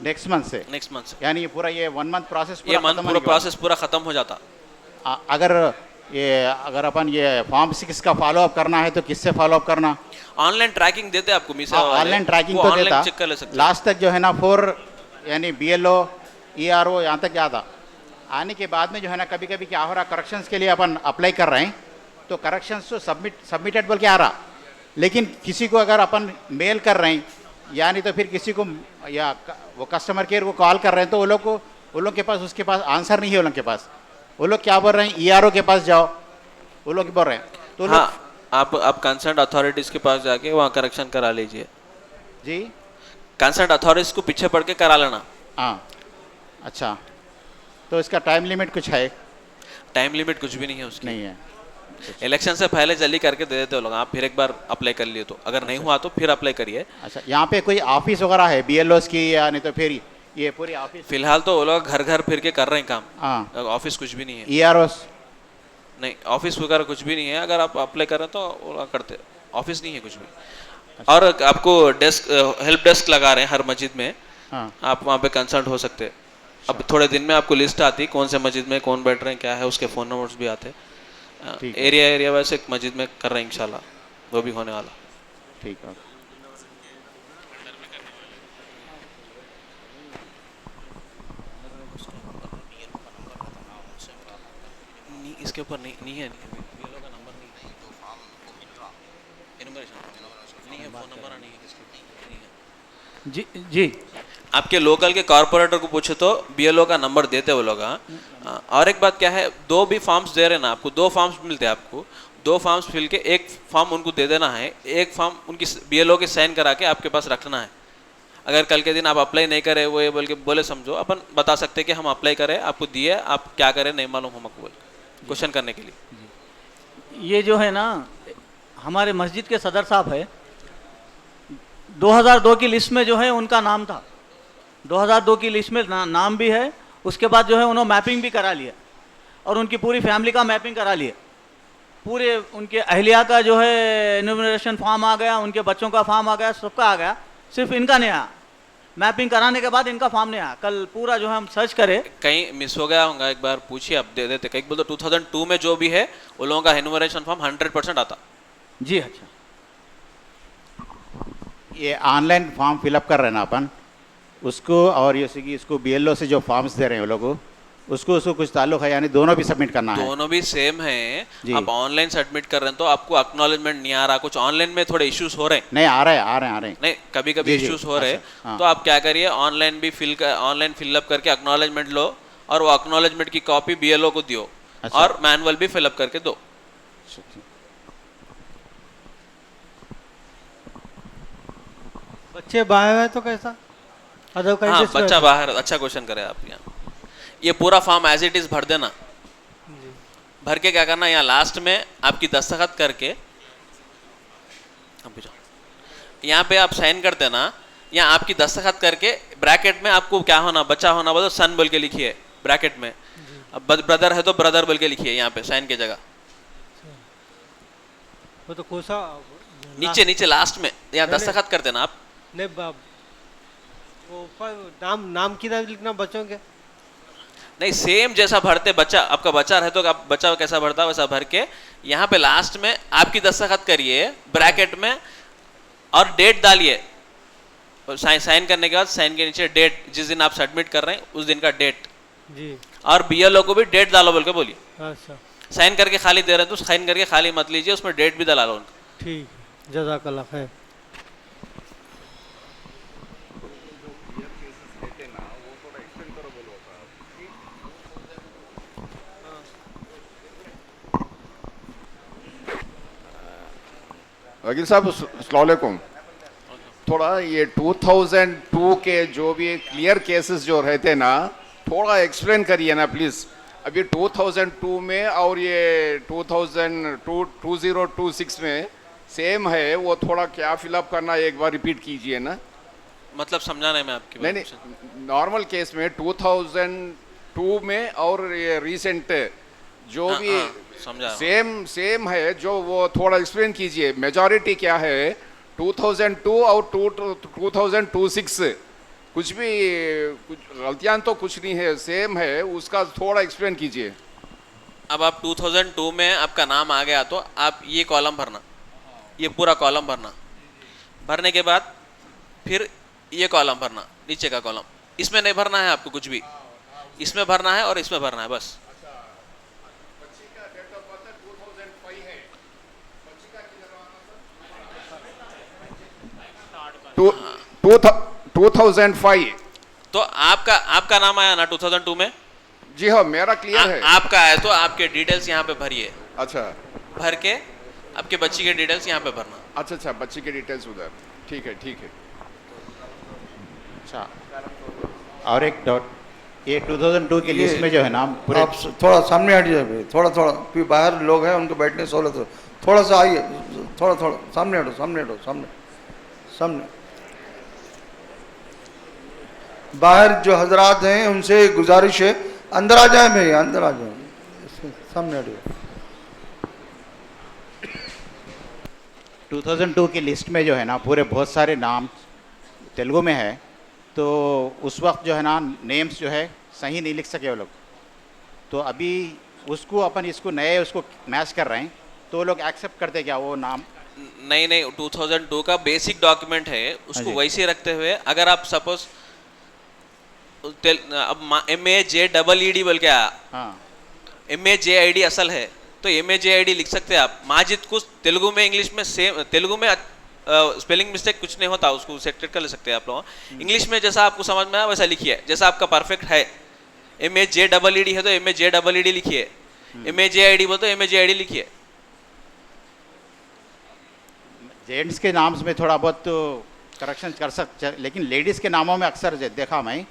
नेक्स्ट मंथ से, नेक्स्ट मंथ से यानी ये पूरा ये 1 मंथ प्रोसेस ये मंथ पूरा प्रोसेस पूरा खत्म हो जाता। अगर अपन ये फॉर्म 6 का फॉलो अप करना है तो किससे फॉलो अप करना? ऑनलाइन ट्रैकिंग देते आपको मिसा वाले, ऑनलाइन ट्रैकिंग वो तो ऑनलाइन देता, चेक कर ले सकते हैं। लास्ट तक जो है ना 4 यानी BLO ERO यहाँ तक जाता। आने के बाद में जो है ना कभी कभी क्या हो रहा, करेक्शंस के लिए अपन अप्लाई कर रहे हैं तो करेक्शंस तो सबमिटेड बोल के आ रहा, लेकिन किसी को अगर अपन मेल कर रहे हैं यानी तो फिर किसी को या वो कस्टमर केयर को कॉल कर रहे हैं तो वो लोग के पास उसके पास आंसर नहीं है। वो लोग के पास वो लोग क्या बोल रहे हैं, ERO के पास जाओ, वो लोग बोल रहे हैं तो हाँ, आप कंसर्न अथॉरिटीज के पास जाके वहाँ करेक्शन करा लीजिए जी। कंसर्न अथॉरिटीज को पीछे पड़ के करा लेना। हाँ अच्छा, तो इसका टाइम लिमिट कुछ है? टाइम लिमिट कुछ भी नहीं है उसकी, नहीं है। इलेक्शन से पहले जल्दी करके दे देते हो लोग। आप फिर एक बार अप्लाई कर लिए तो, अगर नहीं हुआ तो फिर अप्लाई करिए। अच्छा, यहाँ पे कोई ऑफिस वगैरह है BLOs की या नहीं तो फिर ये पूरी ऑफिस? फिलहाल तो वो लोग घर घर फिर के कर रहे हैं काम। हाँ, ऑफिस कुछ भी नहीं है। EROs नहीं, ऑफिस वगैरह कुछ भी नहीं है। अगर आप अप्लाई करें तो वो लोग करते, ऑफिस नहीं है कुछ भी। और आपको डेस्क हेल्प डेस्क लगा रहे हैं हर मस्जिद में, हाँ आप वहाँ पे कंसल्ट हो सकते हैं। अब थोड़े दिन में आपको लिस्ट आती कौन से मस्जिद में कौन बैठ रहे हैं क्या है, उसके फ़ोन नंबर्स भी आते। ठीक है। एरिया वैसे मस्जिद में कर रहे हैं इंशाल्लाह, वो भी होने वाला। ठीक है। इसके ऊपर नहीं है, BLO का नंबर नहीं है, तो फॉर्म को मिल रहा एनुमरेशन नहीं है, फोन नंबर नहीं है, किसके नहीं है। जी आपके लोकल के कॉर्पोरेटर को पूछे तो BLO का नंबर देते वो लोग। और एक बात क्या है, 2 भी फॉर्म्स दे रहे ना आपको, 2 फॉर्म्स मिलते हैं आपको, 2 फॉर्म्स फिल के एक फॉर्म उनको दे देना है, एक फॉर्म उनकी BLO के साइन करा के आपके पास रखना है। अगर कल के दिन आप अप्लाई नहीं करें वो ये बोले समझो, अपन बता सकते हैं कि हम अप्लाई करें, आपको दिए, आप क्या करें नहीं मालूम हमको बोले, क्वेश्चन करने के लिए। ये जो है ना हमारे मस्जिद के सदर साहब है, 2002 की लिस्ट में जो है उनका नाम था, 2002 की लिस्ट में नाम भी है। उसके बाद जो है उन्होंने मैपिंग भी करा लिया और उनकी पूरी फैमिली का मैपिंग करा लिया, पूरे उनके अहलिया का जो है एनुमरेशन फॉर्म आ गया, उनके बच्चों का फॉर्म आ गया, सबका आ गया, सिर्फ इनका नहीं आया। मैपिंग कराने के बाद इनका फॉर्म नहीं आया। कल पूरा जो है हम सर्च करें, कहीं मिस हो गया होगा, एक बार पूछिए, आप दे देते। कहीं बोल तो 2002 में जो भी है वो लोगों का एनुमरेशन फॉर्म 100% आता। जी अच्छा, ये ऑनलाइन फॉर्म फिलअप कर रहे हैं ना अपन उसको, और जैसे कि इसको BLO से जो फॉर्म्स दे रहे हैं वो लोग उसको कुछ ताल्लुक है, यानी दोनों भी सबमिट करना है? दोनों भी सेम है। जी। आप ऑनलाइन सबमिट कर रहे हैं तो आपको एक्नॉलेजमेंट नहीं आ रहा, कुछ ऑनलाइन में थोड़े इश्यूज हो रहे हैं। नहीं आ रहे हैं नहीं, कभी कभी जी, इश्यूज हो रहे हैं, अच्छा, हाँ। तो आप क्या करिए, ऑनलाइन भी ऑनलाइन फिलअप करके एक्नॉलेजमेंट लो और वो एक्नॉलेजमेंट की कॉपी BLO को दियो। अच्छा। और मैनुअल भी फिलअप करके दो। बच्चे बाहर है तो कैसा? हाँ, बच्चा बाहर, अच्छा क्वेश्चन करे आप। यहाँ ये पूरा फॉर्म एज इट इज भर देना, भर के क्या करना, यहाँ लास्ट में आपकी दस्तखत करके यहाँ पे आप साइन करते ना, यहाँ आपकी दस्तखत करके ब्रैकेट में आपको क्या होना, बच्चा होना बोलो सन बोल के लिखिए ब्रैकेट में, अब ब्रदर है तो ब्रदर बोल के लिखिए यहाँ पे साइन की जगह। वो तो कोसा नीचे नीचे लास्ट में यहाँ दस्तखत करते ना आप। नहीं वो नाम नाम की तरह लिखना बच्चों के। नहीं सेम जैसा भरते बच्चा, आपका बच्चा रहे तो आप बच्चा कैसा भरता वैसा भर के यहाँ पे लास्ट में आपकी दस्तखत करिए ब्रैकेट में और डेट डालिए। साइन करने के बाद साइन के नीचे डेट, जिस दिन आप सबमिट कर रहे हैं उस दिन का डेट जी, और बीएलओ को भी डेट डालो बोल के बोलिए। अच्छा साइन करके खाली दे रहे हैं तो साइन करके खाली मत लीजिए, उसमें डेट भी डाला लो उनका। ठीक, जज़ाकल्लाह खैर। वकील साहब अस्सलाम वालेकुम। थोड़ा ये 2002 के जो भी क्लियर केसेस जो रहते ना, थोड़ा एक्सप्लेन करिए ना प्लीज़। अभी 2002 में और ये 2026 में सेम है, वो थोड़ा क्या फिलअप करना एक बार रिपीट कीजिए ना। मतलब समझाने में आपकी नहीं, नॉर्मल केस में 2002 में और ये रिसेंट जो भी समझा सेम है, जो वो थोड़ा एक्सप्लेन कीजिए। मेजॉरिटी क्या है 2002 और 2026, कुछ भी कुछ गलतियां तो कुछ नहीं है, सेम है, उसका थोड़ा एक्सप्लेन कीजिए। अब आप 2002 में आपका नाम आ गया तो आप ये कॉलम भरना, ये पूरा कॉलम भरना, भरने के बाद फिर ये कॉलम भरना, नीचे का कॉलम। इसमें नहीं भरना है आपको कुछ भी, इसमें भरना है और इसमें भरना है बस। 2005 तो आपका नाम आया ना 2002 में? जी हाँ, मेरा क्लियर है। आपका है तो आपके डिटेल्स यहाँ पे भरिए। अच्छा, भर के आपके बच्ची के डिटेल्स यहाँ पे भरना। अच्छा, बच्ची के डिटेल्स उधर। ठीक है। अच्छा, और एक डॉट, ये 2002 की लिस्ट में जो है नाम पूरे। आप थोड़ा सामने हटिए अभी, थोड़ा क्योंकि बाहर लोग हैं, उनको बैठने सहूलत हो, थोड़ा सा आइए, थोड़ा सामने हटो, सामने। बाहर जो हजरात हैं उनसे गुजारिश है, अंदर आ जाएं भैया, अंदर आ जाएं, सामने हटिए। 2002 की लिस्ट में जो है ना पूरे बहुत सारे नाम तेलुगु में है, तो उस वक्त जो है ना नेम्स जो है सही नहीं लिख सके वो लोग, तो अभी उसको अपन इसको नए उसको मैच कर रहे हैं, तो वो लोग एक्सेप्ट करते क्या वो नाम? नहीं, 2002 का बेसिक डॉक्यूमेंट है, उसको वैसे रखते हुए अगर आप सपोज अब MAJEED बोल के आया, MAJID असल है तो MAJID लिख सकते हैं आप। माजिद कुछ तेलुगु में इंग्लिश में सेम, तेलुगु में स्पेलिंग मिस्टेक कुछ नहीं होता, उसको सेट कर ले सकते हैं आप लोग। इंग्लिश में जैसा आपको समझ में आया वैसा लिखिए, जैसा आपका परफेक्ट है। MAJEED है तो MAJEED लिखिए, MAJID बोल तो MAJID लिखिए। जेंट्स के नाम में थोड़ा बहुत तो करेक्शन कर सकते, लेकिन लेडीज़ के नामों में अक्सर देखा मैं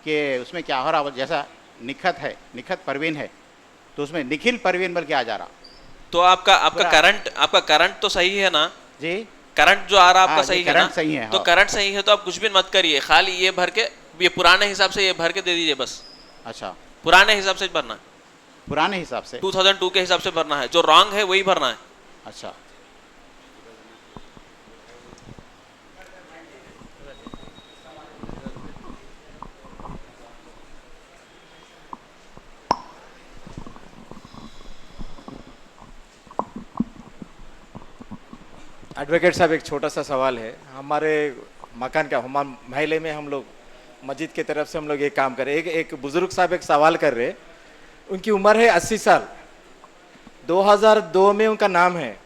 कि उसमें क्या हो रहा, जैसा निखत परवीन है तो उसमें निखिल परवीन बोल के आ जा रहा। तो आपका करंट तो सही है ना जी? करंट जो आ रहा आपका सही है ना? सही है। तो करंट सही है तो आप कुछ भी मत करिए, खाली ये भर के, ये पुराने हिसाब से ये भर के दे दीजिए बस। अच्छा, पुराने हिसाब से भरना है, पुराने हिसाब से 2002 के हिसाब से भरना है, जो रॉन्ग है वही भरना है। अच्छा, एडवोकेट साहब, एक छोटा सा सवाल है। हमारे मकान का महल्ले में हम लोग मस्जिद की तरफ से हम लोग ये काम कर रहे हैं। एक बुजुर्ग साहब एक सवाल कर रहे, उनकी उम्र है 80 साल, 2002 में उनका नाम है,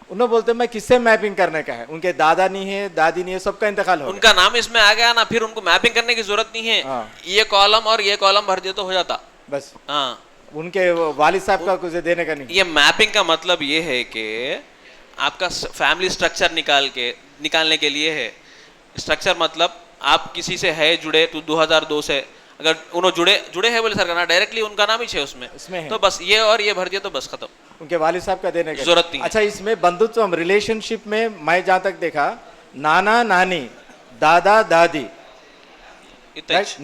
उन्होंने बोलते मैं किससे मैपिंग करने का है, उनके दादा नहीं है, दादी नहीं है, सबका इंतकाल हो गया, उनका नाम इसमें आ गया ना, फिर उनको मैपिंग करने की जरूरत नहीं है। ये कॉलम और ये कॉलम भर दिए तो हो जाता बस। हाँ, उनके वालिद साहब का कुछ देने का नहीं। ये मैपिंग का मतलब ये है कि आपका फैमिली स्ट्रक्चर निकालने के लिए है। स्ट्रक्चर मतलब आप किसी से है जुड़े तो 2002 से, अगर उन्होंने जुड़े हैं बोले सरकार डायरेक्टली उनका नाम ही है उसमें तो बस ये और ये भर दिया तो बस खत्म, उनके वालिद साहब का देने का जरूरत नहीं। अच्छा, इसमें बंधुत्व रिलेशनशिप में मैं जहाँ तक देखा नाना नानी, दादा दादी,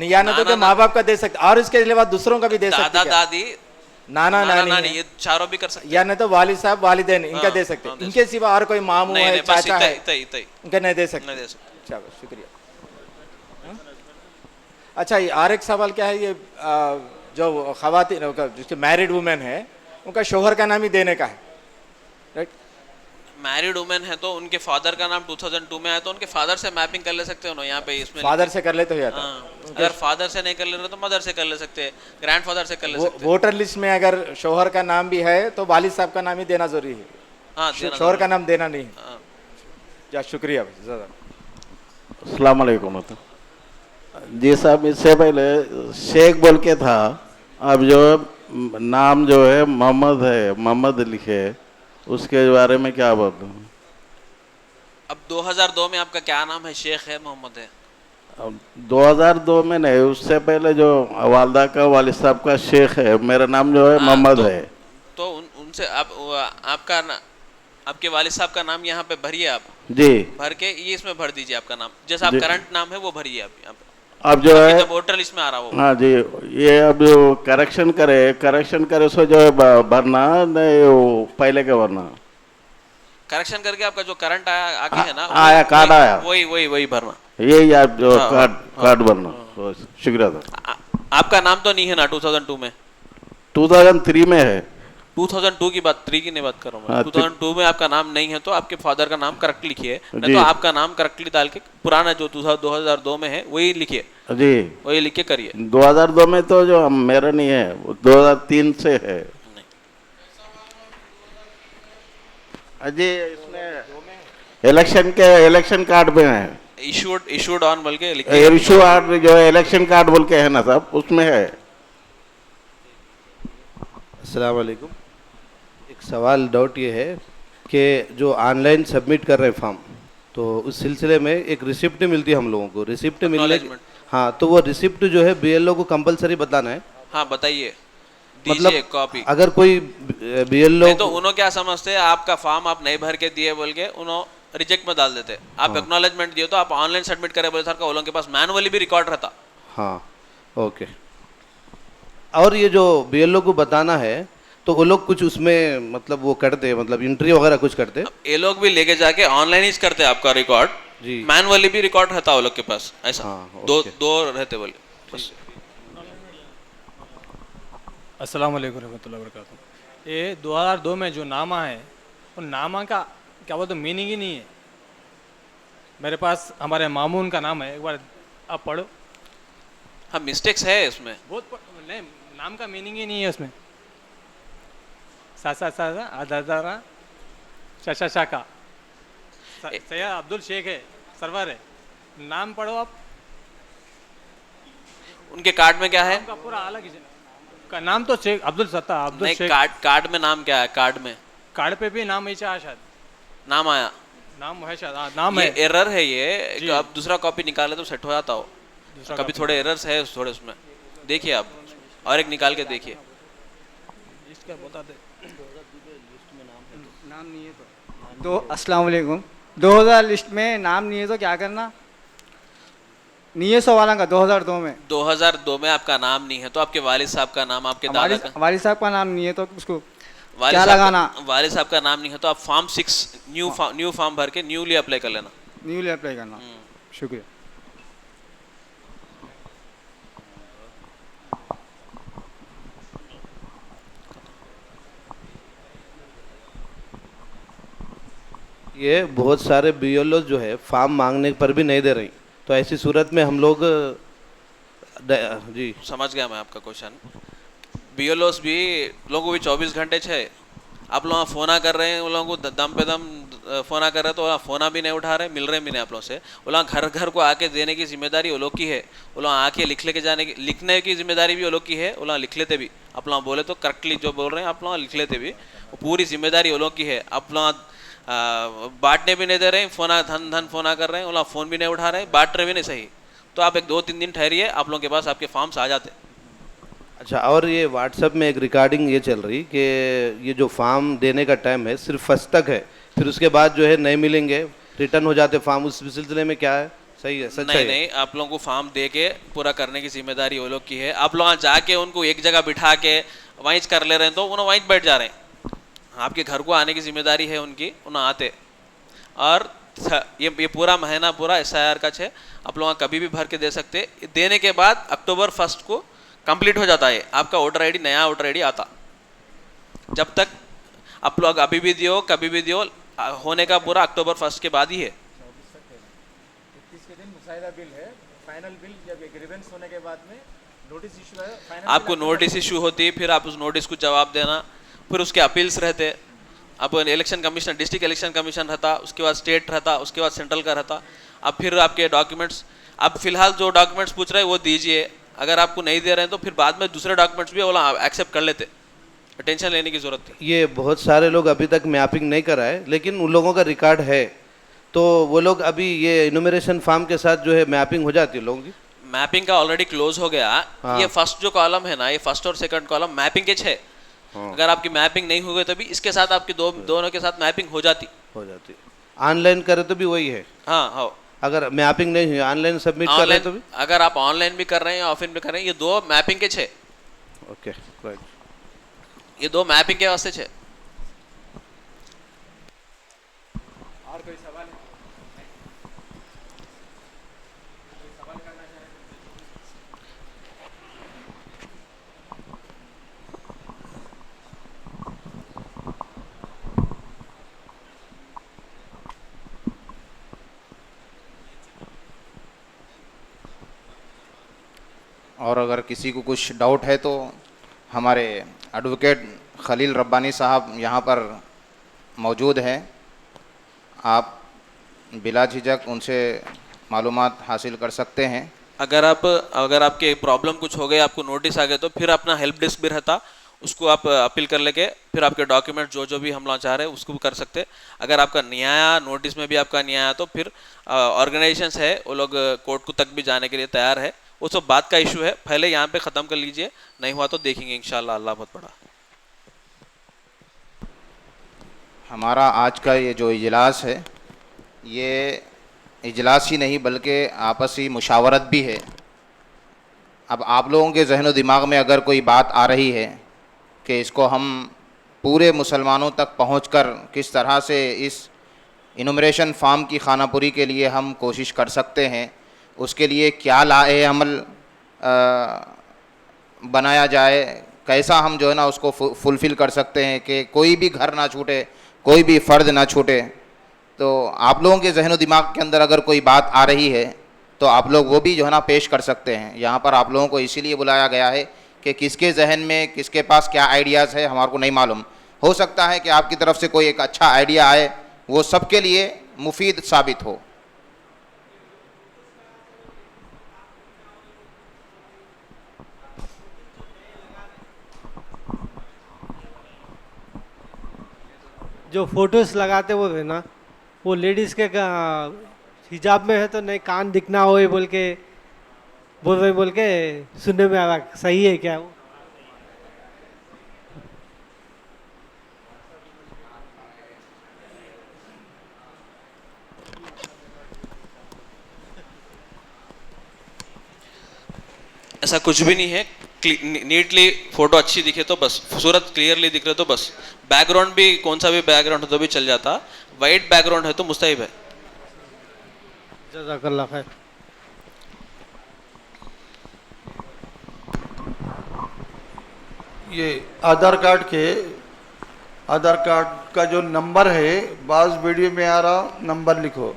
या ना तो क्या माँ बाप का दे सकते और इसके अलावा दूसरों का भी दे सकते, दादा दादी, नाना नानी ये चारों भी कर सकते, या नहीं तो वालिद साहब वालिदैन इनका दे सकते, इनके सिवा और कोई मामू है, चाचा है, इनका नहीं दे सकते। चलो शुक्रिया। अच्छा, और एक सवाल क्या है, ये जो खवातीन जिसके मैरिड वुमेन है उनका शोहर का नाम ही देने का है, राइट? मैरिड वुमेन है तो उनके फादर का नाम 2002 में आया तो उनके फादर से मैपिंग कर ले सकते हो यहाँ पे, इसमें फादर से कर ले तो हो जाता। अगर फादर से नहीं कर ले रहे तो मदर से कर ले सकते हैं, ग्रैंडफादर से कर ले सकते हैं। वोटर लिस्ट में अगर शोहर का नाम भी है तो वालिद साहब का नाम ही देना जरूरी है, हाँ, शोहर का नाम देना नहीं है। जा शुक्रिया ज़्यादा। अस्सलाम वालेकुम। जी साहब, इससे पहले शेख बोल के था, अब जो नाम जो है मोहम्मद है, मोहम्मद लिखे, उसके बारे में क्या बोलूं? अब 2002 में आपका क्या नाम है? शेख है, मोहम्मद है? अब 2002 में नहीं, उससे पहले जो वालदा का वालिद साहब का शेख है, मेरा नाम जो है मोहम्मद है। तो उनसे आपका आपके वालिद साहब का नाम यहाँ पे भरिए आप जी, भर के ये इसमें भर दीजिए आपका नाम, जैसा आप करंट नाम है वो भरिए आप यहाँ पे। अब जो है वोटर लिस्ट में आ रहा हो, हाँ जी, ये अब जो करेक्शन करे उसको जो है भरना नहीं, वो पहले के भरना, करेक्शन करके आपका जो करंट आगे है ना, आया कार्ड आया, वही भरना, यही आप जो कार्ड भरना। शुक्रिया सर। आपका नाम तो नहीं है ना 2002 में? 2003 में है। 2002 की बात, 3 की नहीं बात कर रहा हूँ मैं। 2002 में आपका नाम नहीं है तो आपके फादर का नाम करेक्ट लिखिए, नहीं तो आपका नाम करेक्टली डाल के पुराना जो 2002 में है वही लिखिए जी, वही लिख के करिए। 2002 में तो जो मेरा नहीं है, वो 2003 से है जी। इसमें इलेक्शन कार्ड में है, इशूड ऑन बोल के लिखिए, इशू कार्ड जो है इलेक्शन कार्ड बोल के है ना साहब, उसमें है। अस्सलाम वालेकुम। एक सवाल डाउट ये है कि जो ऑनलाइन सबमिट कर रहे हैं फॉर्म, तो उस सिलसिले में एक रिसिप्ट मिलती है हम लोगों को, रिसिप्ट मिलने, हाँ, तो वो रिसिप्ट जो है बीएलओ को कंपलसरी बताना है? हाँ बताइए, मतलब कॉपी। अगर कोई बीएलओ तो उन्होंने क्या समझते हैं, आपका फॉर्म आप नहीं भर के दिए बोल के उन्होंने रिजेक्ट में डाल देते, आप एक्नॉलेजमेंट दिए तो आप ऑनलाइन सबमिट करें बोले सर का, उन के पास मैनुअली भी रिकॉर्ड रहता। हाँ ओके। और ये जो बीएलओ को बताना है तो वो लोग कुछ उसमें मतलब वो करते, मतलब एंट्री वगैरह कुछ करते? ये लोग भी लेके जाके ऑनलाइन ही करते आपका रिकॉर्ड जी, मैनुअली भी रिकॉर्ड रहता वो लोग के पास, ऐसा। हाँ, दो रहते बोले। अस्सलाम वालेकुम रहमतुल्लाहि व बरकातहू। ये 2002 में जो नामा है, उन नामा का क्या बोलते मीनिंग ही नहीं है। मेरे पास हमारे मामून का नाम है, एक बार आप पढ़ो। हाँ मिस्टेक्स है इसमें, बहुत नहीं, नाम का मीनिंग ही नहीं है उसमें। सासा सासा आदादारा शाशा शाका, सैयद अब्दुल शेख है, सरवर है, नाम पढ़ो आप। उनके कार्ड में क्या है? का पूरा अलग का नाम तो शेख अब्दुल सत्ता अब्दुल शेख। कार्ड में नाम क्या है? कार्ड पे भी नाम है शायद, नाम आया, नाम है शायद, नाम है। एरर है ये, आप दूसरा कॉपी निकाले तो सेट हो जाता हो, कभी थोड़े एरर्स है थोड़े उसमें, देखिए आप और एक निकाल के देखिए। इसका बता दे, नाम नहीं है तो अस्सलाम वालेकुम। 2000 लिस्ट में नाम नहीं है तो क्या करना? नहीं है सवाल का 2002 में। 2002 में आपका नाम नहीं है तो आपके वालिद साहब का नाम, आपके दादा का, वालिद साहब का नाम नहीं है तो उसको क्या लगाना? वालिद साहब का नाम नहीं है तो आप फॉर्म 6 न्यू फॉर्म भर के न्यूली अप्लाई कर लेना। न्यूली अप्लाई करना, शुक्रिया। ये बहुत सारे बीएलओ जो है फॉर्म मांगने पर भी नहीं दे रही, तो ऐसी सूरत में हम लोग जी समझ गया मैं आपका क्वेश्चन। बीएलओस भी लोगों को भी 24 घंटे छे, आप लोग फ़ोना कर रहे हैं, उन लोगों को दम पे दम फ़ोना कर रहे हैं तो फ़ोना भी नहीं उठा रहे, मिल रहे भी नहीं आप लोगों से। वो लोग घर घर को आके देने की जिम्मेदारी वो लोग की है, वो लोग आके लिखने की जिम्मेदारी भी वो लोग की है, वो लोग लिख लेते भी, आप लोग बोले तो करेक्टली जो बोल रहे हैं आप लोग लिख लेते भी, पूरी जिम्मेदारी वो लोग की है। आप लोग बांटने भी नहीं दे रहे हैं, फ़ोना धन फ़ोना कर रहे हैं, वो लोग फ़ोन भी नहीं उठा रहे हैं, बांट रहे भी नहीं सही, तो आप एक 2-3 दिन ठहरिए, आप लोगों के पास आपके फॉर्म्स आ जाते। अच्छा, और ये व्हाट्सएप में एक रिकॉर्डिंग ये चल रही कि ये जो फॉर्म देने का टाइम है सिर्फ फर्स्ट तक है, फिर उसके बाद जो है नहीं मिलेंगे, रिटर्न हो जाते फार्म, उस सिलसिले में क्या है, सही है, सच है? नहीं, आप लोगों को फॉर्म दे के पूरा करने की जिम्मेदारी वो लोग की है। आप लोग जाके उनको एक जगह बिठा के वहीं कर ले रहे हैं तो उन्हें वहीं बैठ जा रहे हैं। आपके घर को आने की जिम्मेदारी है उनकी, उन्हें आते। और ये पूरा महीना पूरा SIR का है, आप लोग कभी भी भर के दे सकते। देने के बाद अक्टूबर 1 को कंप्लीट हो जाता है आपका वोटर ID, नया वोटर ID आता। जब तक आप लोग अभी भी दियो कभी भी दियो, होने का पूरा अक्टूबर 1 के बाद ही है। 31 के दिन मुसाहिदा बिल है, फाइनल बिल जब एग्रीमेंट्स होने के बाद में नोटिस इशू है, फाइनल आपको नोटिस इशू होती, फिर आप उस नोटिस को जवाब देना, फिर उसके अपील्स रहते। अब election commission, district election commission रहता, उसके बाद स्टेट रहता, उसके बाद सेंट्रल का रहता। अब फिर आपके डॉक्यूमेंट्स, अब फिलहाल जो डॉक्यूमेंट्स पूछ रहे हैं वो दीजिए। अगर आपको नहीं दे रहे हैं तो फिर बाद में दूसरे डॉक्यूमेंट्स भी वो एक्सेप्ट कर लेते, टेंशन लेने की जरूरत थी। ये बहुत सारे लोग अभी तक मैपिंग नहीं कराए, लेकिन उन लोगों का रिकॉर्ड है, तो वो लोग अभी ये इनुमरेशन फॉर्म के साथ जो है मैपिंग हो जाती है लोगों की। मैपिंग का ऑलरेडी क्लोज हो गया। हाँ। ये फर्स्ट जो कॉलम है ना, ये फर्स्ट और सेकंड कॉलम मैपिंग के 6। हाँ। अगर आपकी मैपिंग नहीं हुई तभी इसके साथ आपकी दोनों के साथ मैपिंग हो जाती। ऑनलाइन करे तो भी वही है। हाँ। अगर मैपिंग नहीं हुई, ऑनलाइन सबमिट कर रहे तो भी, अगर आप ऑनलाइन भी कर रहे हैं या ऑफलाइन भी कर रहे हैं, ये 2 मैपिंग के 6। ओके, राइट, ये 2 मैपिंग के वास्ते 6। और कोई सवाल है? और अगर किसी को कुछ डाउट है तो हमारे एडवोकेट खलील रब्बानी साहब यहाँ पर मौजूद हैं, आप बिला झिझक उनसे मालूमात हासिल कर सकते हैं। अगर आपके प्रॉब्लम कुछ हो गए, आपको नोटिस आ गए, तो फिर अपना हेल्प डेस्क भी रहता, उसको आप अपील कर लेके फिर आपके डॉक्यूमेंट जो भी हम लोग चाह रहे हैं उसको भी कर सकते। अगर आपका नहीं आया, नोटिस में भी आपका नहीं आया, तो फिर ऑर्गेनाइजेशंस है वो लोग कोर्ट को तक भी जाने के लिए तैयार है। वो सब बात का इशू है, पहले यहाँ पे ख़त्म कर लीजिए, नहीं हुआ तो देखेंगे इंशाल्लाह। अल्लाह बहुत बड़ा। हमारा आज का ये जो इजलास है, ये इजलास ही नहीं बल्कि आपसी मुशावरत भी है। अब आप लोगों के जहन दिमाग में अगर कोई बात आ रही है कि इसको हम पूरे मुसलमानों तक पहुंचकर किस तरह से इस इनुमरेशन फॉर्म की खानापुरी के लिए हम कोशिश कर सकते हैं, उसके लिए क्या लाए अमल बनाया जाए, कैसा हम जो है ना उसको फुलफ़िल कर सकते हैं कि कोई भी घर ना छूटे, कोई भी फ़र्द ना छूटे। तो आप लोगों के जहन दिमाग के अंदर अगर कोई बात आ रही है तो आप लोग वो भी जो है ना पेश कर सकते हैं। यहाँ पर आप लोगों को इसीलिए बुलाया गया है कि किसके जहन में, किसके पास क्या आइडियाज़ है हमारे को नहीं मालूम। हो सकता है कि आपकी तरफ से कोई एक अच्छा आइडिया आए, वो सबके लिए मुफीद साबित हो। जो फोटोज लगाते वो है ना, वो लेडीज़ के हिजाब में है तो नहीं कान दिखना हो बोल के सुनने में आया, सही है क्या वो? ऐसा कुछ भी नहीं है। नीटली फोटो अच्छी दिखे तो बस, सूरत क्लियरली दिख रहे तो बस, बैकग्राउंड भी कौन सा भी बैकग्राउंड हो तो भी चल जाता, वाइट बैकग्राउंड है तो मुस्तहिब है। जज़ाकल्लाह खैर। ये आधार कार्ड का जो नंबर है, बाज़ वीडियो में आ रहा नंबर लिखो,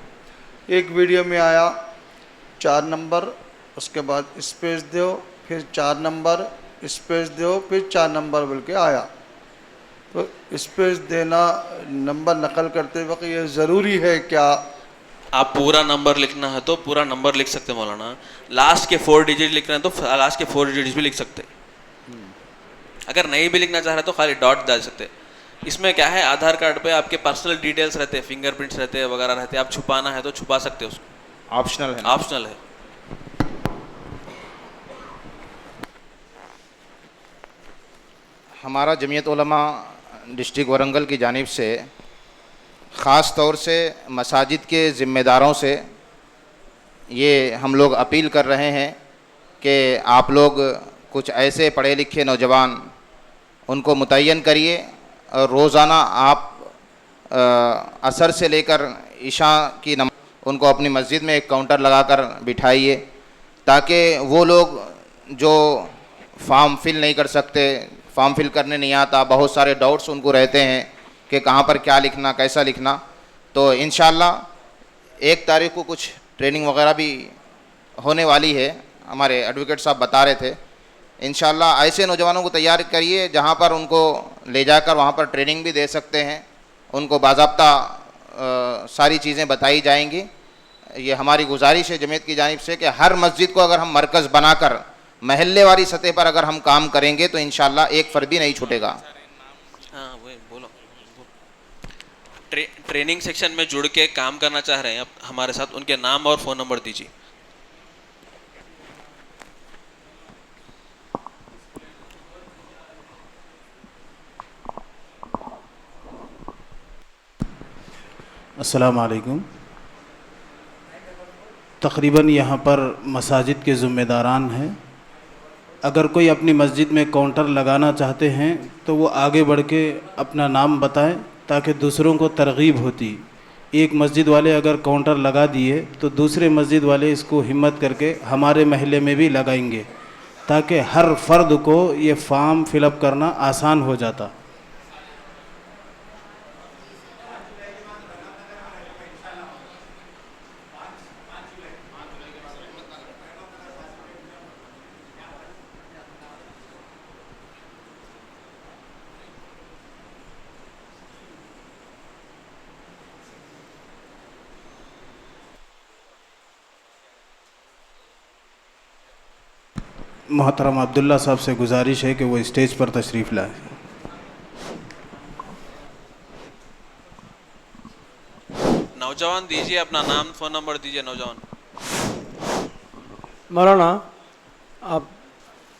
एक वीडियो में आया 4 नंबर, उसके बाद स्पेस दो, फिर 4 नंबर, स्पेस दो, फिर 4 नंबर बोल के आया। तो स्पेस देना नंबर नकल करते वक्त ये ज़रूरी है क्या? आप पूरा नंबर लिखना है तो पूरा नंबर लिख सकते मौलाना, लास्ट के 4 डिजिट लिख रहे हैं तो लास्ट के 4 डिजिट भी लिख सकते। अगर नहीं भी लिखना चाह रहे तो खाली डॉट डाल सकते। इसमें क्या है, आधार कार्ड पे आपके पर्सनल डिटेल्स रहते हैं, फिंगरप्रिंट्स रहते हैं वगैरह रहते हैं, आप छुपाना है तो छुपा सकते हो उसको, ऑप्शनल है, ऑप्शनल है। हमारा जमीयत उलमा डिस्ट्रिक्ट वारंगल की जानिब से ख़ास तौर से मसाजिद के ज़िम्मेदारों से ये हम लोग अपील कर रहे हैं कि आप लोग कुछ ऐसे पढ़े लिखे नौजवान उनको मुतय्यन करिए और रोज़ाना आप असर से लेकर इशा की नमाज उनको अपनी मस्जिद में एक काउंटर लगाकर बिठाइए, ताकि वो लोग जो फॉर्म फिल नहीं कर सकते, फॉर्म फिल करने नहीं आता, बहुत सारे डाउट्स उनको रहते हैं कि कहाँ पर क्या लिखना, कैसा लिखना, तो इंशाअल्लाह 1 तारीख को कुछ ट्रेनिंग वगैरह भी होने वाली है, हमारे एडवोकेट साहब बता रहे थे। इंशाअल्लाह ऐसे नौजवानों को तैयार करिए जहाँ पर उनको ले जाकर वहाँ पर ट्रेनिंग भी दे सकते हैं, उनको बाज़ाब्ता सारी चीज़ें बताई जाएंगी। ये हमारी गुजारिश है जमीयत की जानिब से कि हर मस्जिद को अगर हम मरकज़ बनाकर महल्ले वाली सतह पर अगर हम काम करेंगे तो इंशाअल्लाह एक फ़र्द भी नहीं छूटेगा। हाँ वही बोलो। ट्रेनिंग सेक्शन में जुड़ के काम करना चाह रहे हैं अब हमारे साथ, उनके नाम और फ़ोन नंबर दीजिए। अस्सलाम वालेकुम। तकरीबन यहाँ पर मसाजिद के ज़िम्मेदारान हैं। अगर कोई अपनी मस्जिद में काउंटर लगाना चाहते हैं तो वो आगे बढ़ के अपना नाम बताएं ताकि दूसरों को तरगीब होती। एक मस्जिद वाले अगर काउंटर लगा दिए तो दूसरे मस्जिद वाले इसको हिम्मत करके हमारे महल्ले में भी लगाएंगे, ताकि हर फ़र्द को ये फॉर्म फिलअप करना आसान हो जाता। मोहतरम अब्दुल्ला साहब से गुजारिश है कि वो स्टेज पर तशरीफ़ लाए। नौजवान दीजिए अपना नाम फ़ोन नंबर दीजिए। नौजवान मौलाना, आप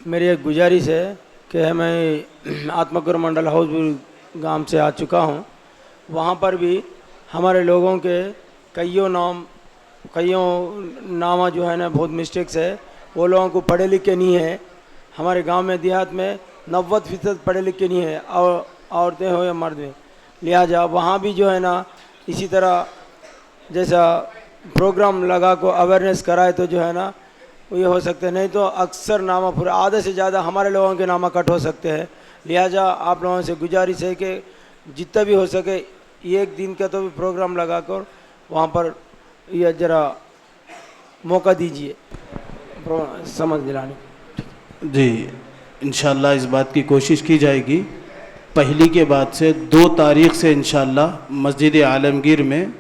मेरी एक गुजारिश है कि मैं आत्मकुर मंडल हाउसपुर गांव से आ चुका हूं। वहां पर भी हमारे लोगों के कईयों नामा जो है ना बहुत मिस्टेक्स है, वो लोगों को पढ़े लिखे नहीं है। हमारे गांव में देहात में 90% पढ़े लिखे नहीं है, और औरतें हो या मर्द में, लिहाजा वहाँ भी जो है ना इसी तरह जैसा प्रोग्राम लगा को अवेयरनेस कराए तो जो है ना ये हो सकते हैं, नहीं तो अक्सर नामा पूरे आधे से ज़्यादा हमारे लोगों के नामा कट हो सकते हैं। लिहाजा आप लोगों से गुजारिश है कि जितना भी हो सके 1 दिन का तो भी प्रोग्राम लगा कर वहाँ पर यह ज़रा मौका दीजिए समझ दिलाने। जी इंशाअल्लाह इस बात की कोशिश की जाएगी। पहली के बाद से 2 तारीख से इंशाअल्लाह मस्जिद आलमगीर में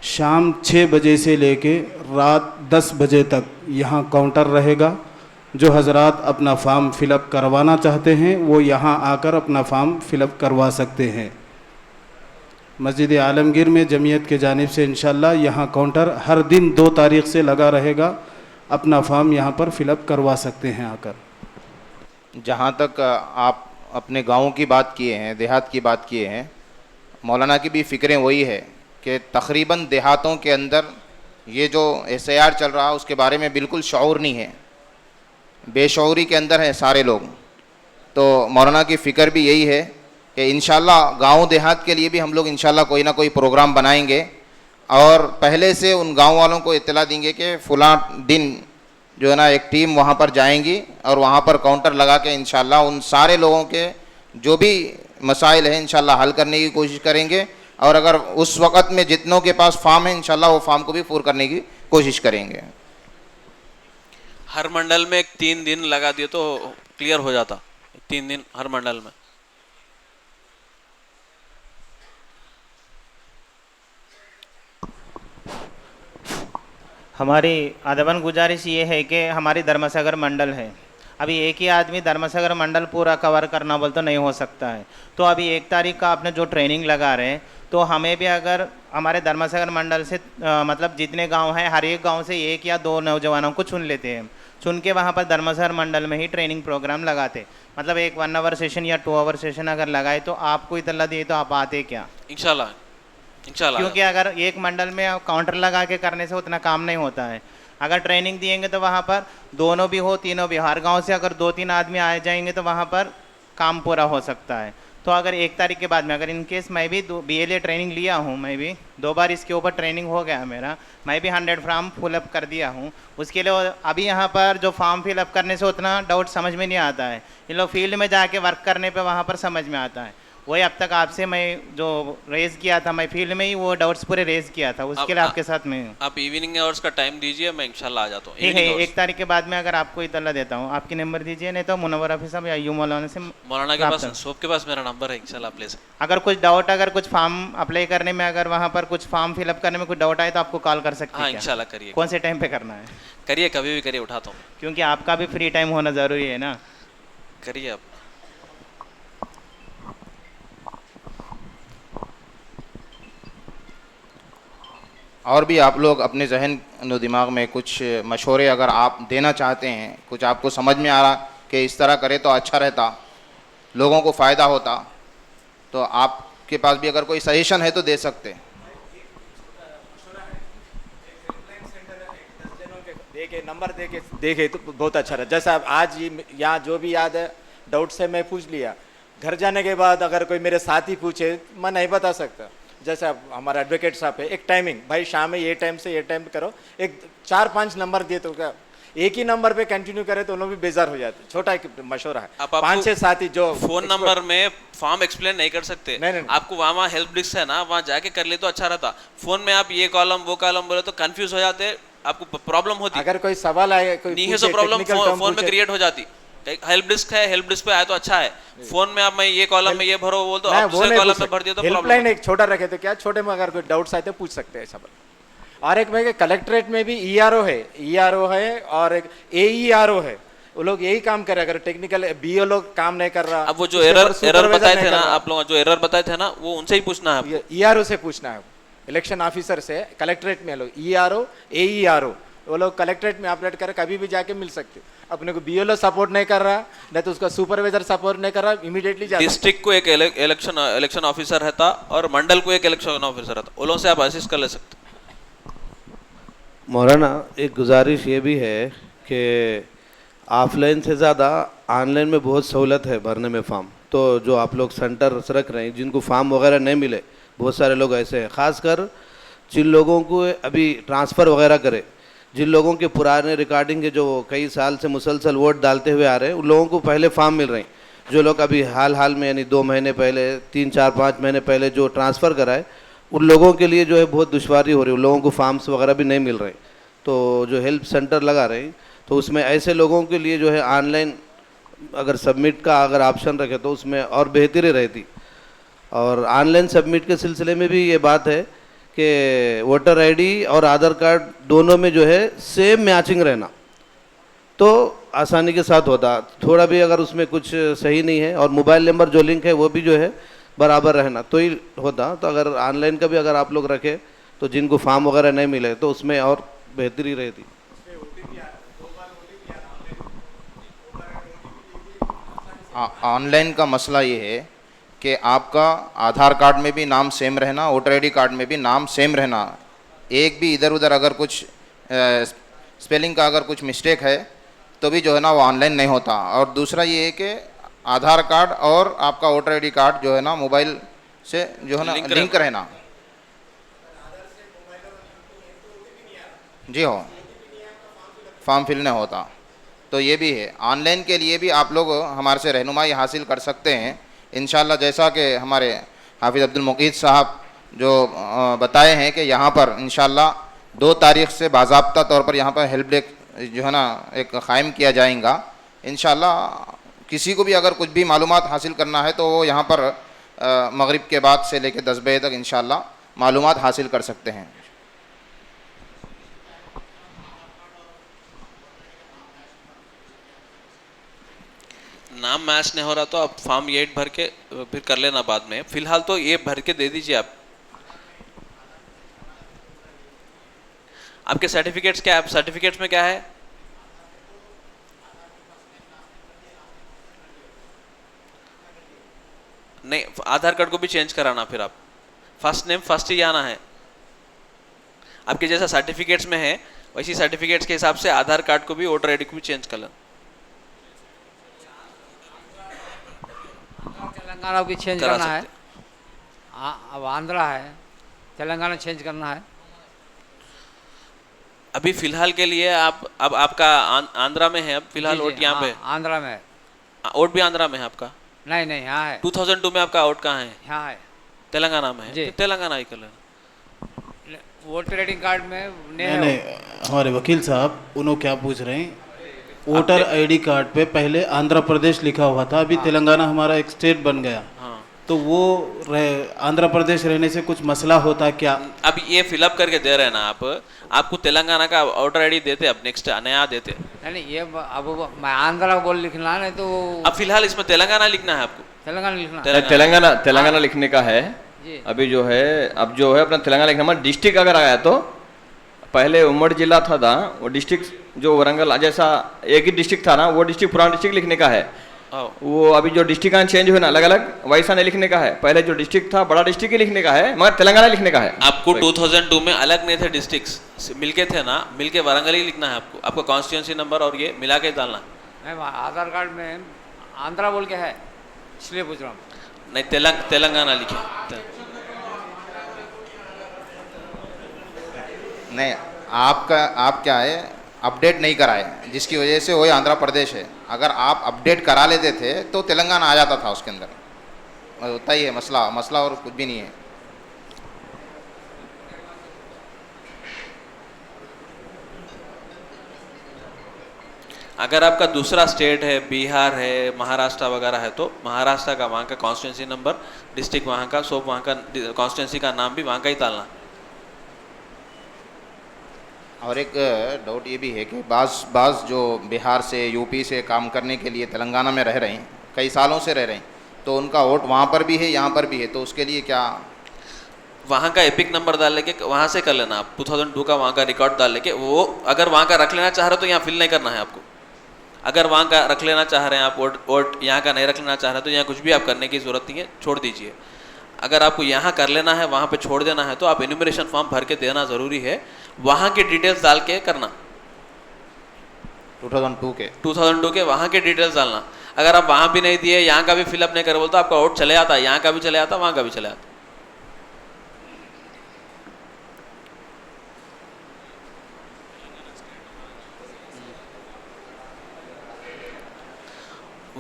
शाम 6 बजे से लेके रात 10 बजे तक यहाँ काउंटर रहेगा। जो हजरात अपना फॉर्म फिलअप करवाना चाहते हैं वो यहाँ आकर अपना फॉर्म फिलअप करवा सकते हैं। मस्जिद आलमगीर में जमीयत के जानिब से इंशाअल्लाह यहाँ काउंटर हर दिन 2 तारीख से लगा रहेगा। अपना फॉर्म यहाँ पर फिलअप करवा सकते हैं आकर। जहाँ तक आप अपने गाँव की बात किए हैं, देहात की बात किए हैं, मौलाना की भी फ़िक्रें वही है कि तकरीबन देहातों के अंदर ये जो SIR चल रहा है उसके बारे में बिल्कुल शऊर नहीं है, बेशऊरी के अंदर हैं सारे लोग। तो मौलाना की फ़िक्र भी यही है कि इंशाअल्लाह गाँव देहात के लिए भी हम लोग इंशाअल्लाह कोई ना कोई प्रोग्राम बनाएंगे और पहले से उन गांव वालों को इत्तला देंगे कि फ़लाँ दिन जो है ना एक टीम वहां पर जाएंगी और वहां पर काउंटर लगा के इंशाअल्लाह उन सारे लोगों के जो भी मसाइल हैं इंशाअल्लाह हल करने की कोशिश करेंगे। और अगर उस वक़्त में जितनों के पास फॉर्म है इंशाअल्लाह वो फॉर्म को भी पूरा करने की कोशिश करेंगे। हर मंडल में 3 दिन लगा दिए तो क्लियर हो जाता। 3 दिन हर मंडल में। हमारी अदबन गुजारिश ये है कि हमारी धर्मसागर मंडल है, अभी एक ही आदमी धर्मसागर मंडल पूरा कवर करना बोल तो नहीं हो सकता है। तो अभी 1 तारीख का आपने जो ट्रेनिंग लगा रहे हैं तो हमें भी अगर हमारे धर्मसागर मंडल से मतलब जितने गांव हैं हर एक गांव से 1 या 2 नौजवानों को चुन लेते हैं, चुन के वहाँ पर धर्मसागर मंडल में ही ट्रेनिंग प्रोग्राम लगाते, मतलब एक 1 आवर सेशन या 2 आवर सेशन अगर लगाए तो आपको इतला दिए तो आप आते क्या? इंशाल्लाह इंशाल्लाह। क्योंकि अगर एक मंडल में काउंटर लगा के करने से उतना काम नहीं होता है। अगर ट्रेनिंग दिएंगे तो वहाँ पर दोनों भी हो, तीनों भी, हर गांव से अगर 2-3 आदमी आ जाएंगे तो वहाँ पर काम पूरा हो सकता है। तो अगर 1 तारीख के बाद में, अगर इन केस मैं भी BLA ट्रेनिंग लिया हूँ, मैं भी 2 बार इसके ऊपर ट्रेनिंग हो गया मेरा, मैं भी 100 फॉर्म फिलअप कर दिया हूँ। उसके लिए अभी यहाँ पर जो फॉर्म फिलअप करने से उतना डाउट समझ में नहीं आता है, इन लोग फील्ड में जाके वर्क करने पे वहाँ पर समझ में आता है। वही अब तक आपसे मैं जो रेज किया था, मैं फील्ड में ही वो डाउट्स पूरे रेज किया था, उसके लिए आपके साथ में। आप इवनिंग आवर्स का टाइम दीजिए, मैं इंशाल्लाह आ जाता हूँ। ठीक है, 1 तारीख के बाद में अगर आपको इतला देता हूँ, आपकी नंबर दीजिए, नहीं तो मुनव्वर हाफिज साहब या यूं मौलाना से, मौलाना के पास, सबके पास मेरा नंबर है, इंशाल्लाह आप ले सकते। अगर कुछ डाउट, अगर कुछ फॉर्म अप्लाई करने में, अगर वहाँ पर कुछ फॉर्म फिलअप करने में कुछ डाउट आए तो आपको कॉल कर सकते हैं। हाँ क्या? इंशाल्लाह करिए। कौन से टाइम पे करना है? करिए, कभी भी करिए, उठाता हूँ। क्योंकि आपका भी फ्री टाइम होना ज़रूरी है ना। करिए आप। और भी आप लोग अपने जहन दिमाग में कुछ मशवरे अगर आप देना चाहते हैं, कुछ आपको समझ में आ रहा कि इस तरह करे तो अच्छा रहता, लोगों को फ़ायदा होता, तो आपके पास भी अगर कोई सजेशन है तो दे सकते। देखे नंबर देखे तो बहुत अच्छा रहा। जैसा आज यहाँ जो भी याद है डाउट से मैं पूछ लिया, घर जाने के बाद अगर कोई मेरे साथी पूछे मैं नहीं बता सकता। जैसे हमारा एडवोकेट साहब है, एक टाइमिंग, भाई शाम में ये टाइम से ये टाइम करो, एक 4-5 नंबर दिए तो क्या एक ही नंबर पे कंटिन्यू करे तो उन लोग भी बेजार हो जाते। छोटा एक मशवरा है, 5-6 साथी जो फोन नंबर में फॉर्म एक्सप्लेन नहीं कर सकते, नहीं। आपको वहाँ हेल्प डेस्क है ना, वहाँ जाके कर ले तो अच्छा रहता। फोन में आप ये कॉलम वो कॉलम बोले तो कंफ्यूज हो जाते, आपको प्रॉब्लम होती। अगर कोई सवाल आए, कोई नहीं है तो प्रॉब्लम फोन में क्रिएट हो जाती। हेल्प डेस्क है, हेल्प डेस्क पे आया तो अच्छा है। फोन में आप मैं ये कॉलम में ये भरो बोल दो, आप दूसरे कॉलम में भर दिया तो प्रॉब्लम। हेल्पलाइन एक छोटा रखे तो क्या, छोटे में अगर कोई डाउट्स आए तो पूछ सकते हैं सब। और एक मैं कलेक्ट्रेट में भी ERO है और एक AERO है, वो लोग यही काम कर रहे हैं। अगर टेक्निकल BO लोग काम नहीं कर रहा, अब वो जो एरर बताए थे ना आप लोग, जो एरर बताए थे ना, वो उनसे ही पूछना है। ERO से पूछना है, इलेक्शन ऑफिसर से। कलेक्ट्रेट में लोग ERO AERO वो लोग कलेक्ट्रेट में अपडेट कर, कभी भी जाके मिल सकते। अपने को BLO सपोर्ट नहीं कर रहा, नहीं तो उसका सुपरवाइजर सपोर्ट नहीं कर रहा, इमीडिएटली जाता। डिस्ट्रिक्ट को एक इलेक्शन ऑफिसर रहता और मंडल को एक इलेक्शन ऑफिसर रहता, उन लोगों से आप असिस्ट कर ले सकते। मौलाना एक गुजारिश ये भी है कि ऑफलाइन से ज़्यादा ऑनलाइन में बहुत सहूलत है भरने में फॉर्म। तो जो आप लोग सेंटर रख रहे हैं, जिनको फॉर्म वगैरह नहीं मिले, बहुत सारे लोग ऐसे हैं, ख़ासकर जिन लोगों को अभी ट्रांसफ़र वगैरह करे, जिन लोगों के पुराने रिकॉर्डिंग के जो कई साल से मुसलसल वोट डालते हुए आ रहे हैं, उन लोगों को पहले फॉर्म मिल रहे हैं। जो लोग अभी हाल में यानी 2 महीने पहले, 3-4-5 महीने पहले जो ट्रांसफ़र कराए, उन लोगों के लिए जो है बहुत दुश्वारी हो रही है, उन लोगों को फॉर्म्स वगैरह भी नहीं मिल रहे। तो जो हेल्प सेंटर लगा रहे हैं, तो उसमें ऐसे लोगों के लिए जो है ऑनलाइन अगर सबमिट का अगर ऑप्शन रखे तो उसमें और बेहतरी रहती। और ऑनलाइन सबमिट के सिलसिले में भी ये बात है कि वोटर ID और आधार कार्ड दोनों में जो है सेम मैचिंग रहना तो आसानी के साथ होता। थोड़ा भी अगर उसमें कुछ सही नहीं है और मोबाइल नंबर जो लिंक है वो भी जो है बराबर रहना तो ही होता। तो अगर ऑनलाइन का भी अगर आप लोग रखें तो जिनको फॉर्म वगैरह नहीं मिले तो उसमें और बेहतरी रहती। ऑनलाइन का मसला ये है कि आपका आधार कार्ड में भी नाम सेम रहना, वोटर ID कार्ड में भी नाम सेम रहना। एक भी इधर उधर अगर कुछ स्पेलिंग का अगर कुछ मिस्टेक है तो भी जो है ना वो ऑनलाइन नहीं होता। और दूसरा ये है कि आधार कार्ड और आपका वोटर ID कार्ड जो है ना मोबाइल से जो है ना लिंक रहना। जी हो, फॉर्म फिल नहीं होता। तो ये भी है। ऑनलाइन के लिए भी आप लोग हमारे से रहनुमाई हासिल कर सकते हैं इंशाल्लाह। जैसा कि हमारे हाफिज़ अब्दुल मुकीद साहब जो बताए हैं कि यहाँ पर इंशाल्लाह 2 तारीख से बाज़ाब्ता तौर पर यहाँ पर हेल्प डेस्क जो है ना एक क़ायम किया जाएगा इंशाल्लाह। किसी को भी अगर कुछ भी मालूमात हासिल करना है तो वो यहाँ पर मगरिब के बाद से लेकर 10 बजे तक इंशाल्लाह मालूमात हासिल कर सकते हैं। नाम मैच नहीं हो रहा तो आप फॉर्म 8 भर के फिर कर लेना बाद में। फिलहाल तो ये भर के दे दीजिए आप। आपके सर्टिफिकेट्स क्या है? सर्टिफिकेट्स में क्या है? नहीं, आधार कार्ड को भी चेंज कराना फिर आप। फर्स्ट नेम फर्स्ट ही आना है। आपके जैसा सर्टिफिकेट्स में है वैसी सर्टिफिकेट्स के हिसाब से आधार कार्ड को भी वोटर आईडी को भी चेंज कर लेना। तेलंगाना भी चेंज करना है। हाँ, अब आंध्रा है, तेलंगाना चेंज करना है। अभी फिलहाल के लिए आप अब आपका आंध्रा में है, अब फिलहाल वोट यहाँ पे आंध्रा में है। वोट भी आंध्रा में है आपका? नहीं नहीं, यहाँ है। 2002 में आपका वोट कहाँ है? यहाँ है, तेलंगाना में है। जी। तो तेलंगाना ही कर लेना। वोटर आईडी कार्ड में नहीं, हमारे वकील साहब उन्होंने क्या पूछ रहे हैं, वोटर आईडी कार्ड पे पहले आंध्र प्रदेश लिखा हुआ था, अभी तेलंगाना हमारा एक स्टेट बन गया। तो वो आंध्र प्रदेश रहने से कुछ मसला होता है क्या? अब ये फिलअप करके दे रहे हैं ना आप, आपको तेलंगाना का वोटर आईडी देते, अब नेक्स्ट नया देते। नहीं, ये अब मैं आंध्रा बोल लिखना है, नहीं तो अब फिलहाल इसमें तेलंगाना लिखना है आपको। तेलंगाना लिखना है। तेलंगाना लिखने का है अभी जो है, अब जो है अपना तेलंगाना लिखना, डिस्ट्रिक्ट अगर आया तो पहले उम्मड़ जिला था वो डिस्ट्रिक्ट जो वरंगल जैसा एक ही डिस्ट्रिक्ट था ना, वो डिस्ट्रिक्ट पुराना डिस्ट्रिक्ट लिखने का है। वो अभी जो डिस्ट्रिक्ट चेंज हुए ना अलग अलग, वैसा नहीं लिखने का है। पहले जो डिस्ट्रिक्ट था बड़ा डिस्ट्रिक्ट ही लिखने का है, मगर तेलंगाना लिखने का है। आपको 2002 में अलग नहीं थे डिस्ट्रिक्ट्स, मिलके थे ना, मिलके वरंगल ही लिखना है आपको। आपको कॉन्स्टिट्यूंसी नंबर और ये मिला के डालना। नहीं, आधार कार्ड में आंध्रा बोल के है, इसलिए पूछ रहा हूँ। नहीं, तेलंगाना लिखे। नहीं, आप क्या है, अपडेट नहीं कराए, जिसकी वजह से वही आंध्र प्रदेश है। अगर आप अपडेट करा लेते थे तो तेलंगाना आ जाता था उसके अंदर। होता ही है मसला और कुछ भी नहीं है। अगर आपका दूसरा स्टेट है, बिहार है, महाराष्ट्र वगैरह है, तो महाराष्ट्र का वहाँ का कॉन्स्टिट्यूंसी नंबर, डिस्ट्रिक्ट वहाँ का, सब वहाँ का कॉन्स्टिट्यूंसी का नाम भी वहाँ का ही डालना। और एक डाउट ये भी है कि बाज़ जो बिहार से, यूपी से काम करने के लिए तेलंगाना में रह रहे हैं, कई सालों से रह रहे हैं, तो उनका वोट वहाँ पर भी है, यहाँ पर भी है, तो उसके लिए क्या? वहाँ का एपिक नंबर डाल लेके वहाँ से कर लेना आप। 2002 का वहाँ का रिकॉर्ड डाल लेके, वो अगर वहाँ का रख लेना चाह रहे हो तो यहाँ फिल नहीं करना है आपको। अगर वहाँ का रख लेना चाह रहे हैं आप वोट यहाँ का नहीं रख लेना चाह रहे हैं, तो यहाँ कुछ भी आप करने की ज़रूरत नहीं है, छोड़ दीजिए। अगर आपको यहाँ कर लेना है, वहाँ पे छोड़ देना है, तो आप एन्यूमरेशन फॉर्म भर के देना ज़रूरी है, वहाँ के डिटेल्स डाल के करना। 2002 के वहाँ के डिटेल्स डालना। अगर आप वहाँ भी नहीं दिए, यहाँ का भी फिलअप नहीं करे बोलते, आपका वोट चले जाता है, यहाँ का भी चले जाता, वहाँ का भी चले जाता।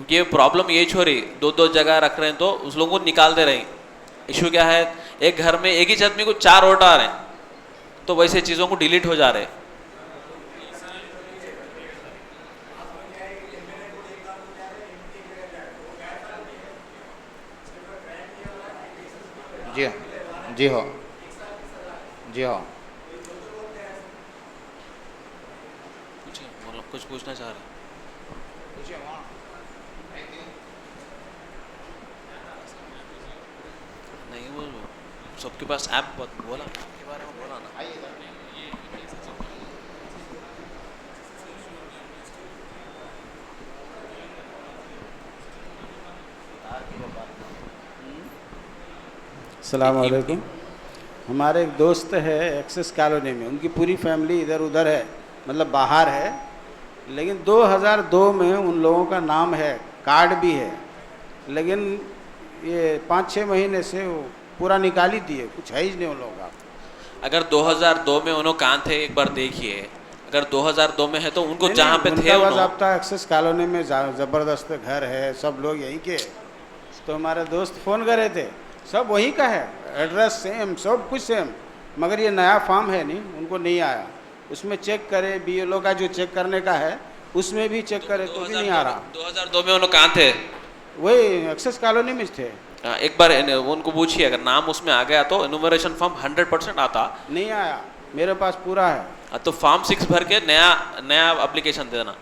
ये प्रॉब्लम यही छोड़ी, दो जगह रख रहे हैं तो उस लोगों को निकाल दे रहे हैं। इशू क्या है, एक घर में एक ही आदमी को 4 वोट आ रहे हैं, तो वैसे चीज़ों को डिलीट हो जा रहे हैं। जी हाँ। कुछ पूछना चाह रहे हैं? नहीं, वो सबके पास ऐप बोला के बारे में बोला ना। अस्सलाम वालेकुम। हमारे एक दोस्त है एक्सेस कॉलोनी में, उनकी पूरी फैमिली इधर उधर है, मतलब बाहर है, लेकिन 2002 में उन लोगों का नाम है, कार्ड भी है, लेकिन ये 5-6 महीने से वो पूरा निकाल ही दिए, कुछ है ही नहीं उन लोगों का। अगर 2002 में उन्होंने कहाँ थे एक बार देखिए, अगर 2002 में है तो उनको जहाँ पे थे आपका एक्सेस कॉलोनी में ज़बरदस्त घर है, सब लोग यहीं के, तो हमारे दोस्त फ़ोन करे थे, सब वहीं का है, एड्रेस सेम, सब कुछ सेम, मगर ये नया फॉर्म है नहीं, उनको नहीं आया। उसमें चेक करे, BLO का जो चेक करने का है उसमें भी चेक करे तो भी नहीं आ रहा। 2002 में उन्होंने कहाँ थे? वही एक्सेस कॉलोनी में थे। एक बार उनको पूछिए, अगर नाम उसमें आ गया तो इन्यूमरेशन फॉर्म 100% आता। नहीं आया, मेरे पास पूरा है। तो फॉर्म 6 भर के नया एप्लीकेशन देना।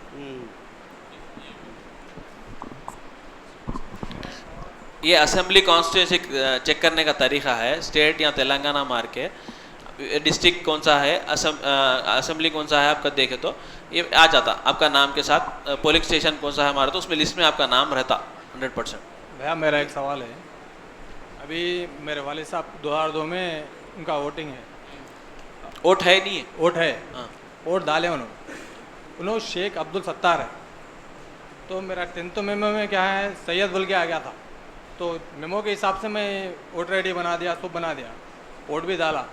ये असेंबली कॉन्स्टिट्यूंसी चेक करने का तरीका है, स्टेट या तेलंगाना मार के डिस्ट्रिक्ट कौन सा है, असेंबली कौन सा है आपका देखे तो ये आ जाता आपका नाम के साथ। पोलिंग स्टेशन कौन सा है हमारा, तो उसमें लिस्ट में आपका नाम रहता 100%। भैया मेरा एक सवाल है, अभी मेरे वाले साहब 2002 में उनका वोटिंग है। वोट है नहीं है? वोट है, हाँ। वोट डाले उन्होंने शेख अब्दुल सत्तार है। तो मेरा 10th मेमो में क्या है, सैयद बोल के आ गया था, तो मेमो के हिसाब से मैं वोटर आईडी बना दिया, सब बना दिया, वोट भी डाला।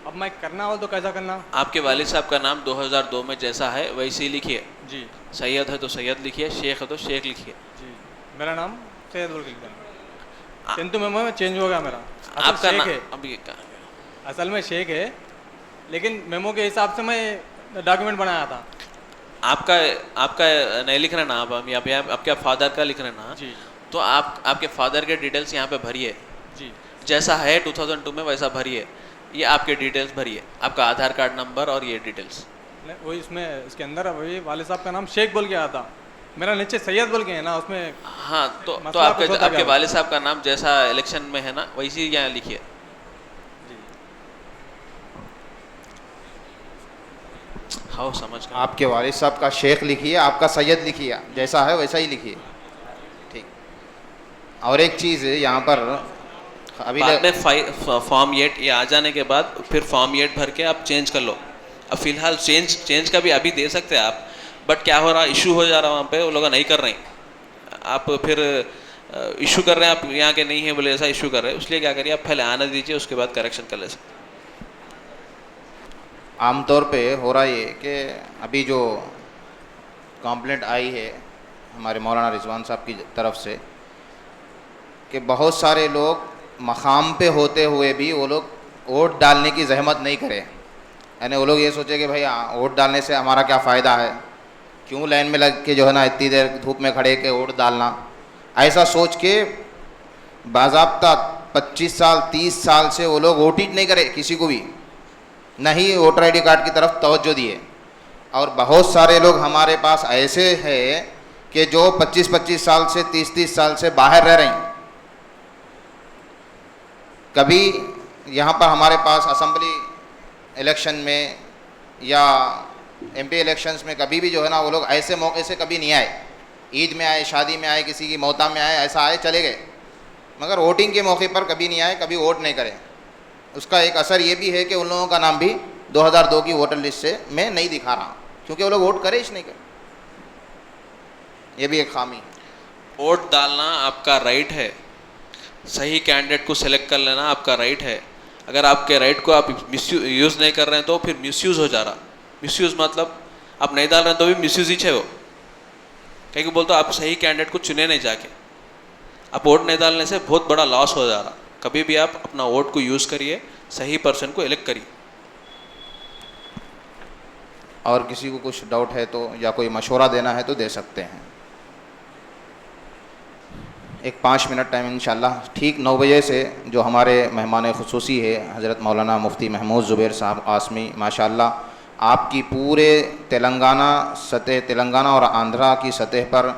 अब मैं करना हो तो कैसा करना? आपके वालिद साहब का नाम 2002 में जैसा है वैसे ही लिखिए जी। सैयद है तो सैयद लिखिए, शेख है तो शेख लिखिए जी। मेरा नाम सैयद बोल के लिख देना। 10th मेमो में चेंज हो गया मेरा, असल आपका शेख नाम है, अभी असल में शेख है, लेकिन मेमो के हिसाब से मैं डॉक्यूमेंट बनाया था। आपका आपका नहीं लिख रहे ना आप, हम यहाँ पे आपके फादर का लिख रहे ना जी। तो आप आपके फादर के डिटेल्स यहाँ पे भरिए जी। जैसा है 2002 में वैसा भरिए, ये आपके डिटेल्स भरिए, आपका आधार कार्ड नंबर और ये डिटेल्स। वो इसमें इसके अंदर वही वाले साहब का नाम शेख बोल के आया था, मेरा नीचे सैयद बोल के है ना उसमें। हाँ तो मसला आपके कुछ होता आपके क्या? वालिद साहब का नाम जैसा इलेक्शन में है ना वैसे ही यहाँ लिखिए। हाँ समझ गया। आपके वालिद साहब का शेख लिखिए, आपका सैयद लिखिए, जैसा है वैसा ही लिखिए। ठीक। और एक चीज़ यहाँ पर अभी बाद में फॉर्म 8 ये आ जाने के बाद फिर फॉर्म 8 भर के आप चेंज कर लो। अब फिलहाल चेंज का भी अभी दे सकते हैं आप, बट क्या हो रहा, इशू हो जा रहा वहाँ पे, वो लोग नहीं कर रहे हैं। आप फिर इशू कर रहे हैं, आप यहाँ के नहीं है बोले ऐसा इशू कर रहे हैं, इसलिए क्या करिए आप पहले आने दीजिए, उसके बाद करेक्शन कर ले सकते। आमतौर पे हो रहा ये कि अभी जो कंप्लेंट आई है हमारे मौलाना रिजवान साहब की तरफ से कि बहुत सारे लोग मकाम पे होते हुए भी वो लोग वोट डालने की जहमत नहीं करें, यानी वो लोग ये सोचे कि भाई वोट डालने से हमारा क्या फ़ायदा है, क्यों लाइन में लग के जो है ना इतनी देर धूप में खड़े के वोट डालना, ऐसा सोच के बाज़ाब्ता 25 साल 30 साल से वो लोग वोट ही नहीं करे किसी को भी, न ही वोटर आईडी कार्ड की तरफ तवज्जो दिए। और बहुत सारे लोग हमारे पास ऐसे हैं कि जो 25-25 साल से 30-30 साल से बाहर रह रहे हैं। कभी यहाँ पर हमारे पास असेंबली इलेक्शन में या एमपी इलेक्शंस में कभी भी जो है ना वो लोग ऐसे मौके से कभी नहीं आए, ईद में आए, शादी में आए, किसी की मौता में आए, ऐसा आए चले गए, मगर वोटिंग के मौके पर कभी नहीं आए, कभी वोट नहीं करें। उसका एक असर ये भी है कि उन लोगों का नाम भी 2002 की वोटर लिस्ट से मैं नहीं दिखा रहा, क्योंकि वो लोग वोट करे ही नहीं करे। ये भी एक खामी है। वोट डालना आपका राइट है, सही कैंडिडेट को सिलेक्ट कर लेना आपका राइट है। अगर आपके राइट को आप यूज़ नहीं कर रहे हैं तो फिर मिसयूज़ हो जा रहा। मिसयूज़ मतलब आप नहीं डाल रहे हैं तो भी मिसयूज़ ही है वो, क्योंकि बोलते आप सही कैंडिडेट को चुने नहीं जाके, आप वोट नहीं डालने से बहुत बड़ा लॉस हो जा रहा। कभी भी आप अपना वोट को यूज़ करिए, सही पर्सन को इलेक्ट करिए। और किसी को कुछ डाउट है तो या कोई मशवरा देना है तो दे सकते हैं। एक 5 मिनट टाइम इंशाल्लाह ठीक 9 बजे से जो हमारे मेहमान खुसूसी है हज़रत मौलाना मुफ्ती महमूद ज़ुबैर साहब आसमी, माशाल्लाह आपकी पूरे तेलंगाना और आंध्रा की सतह पर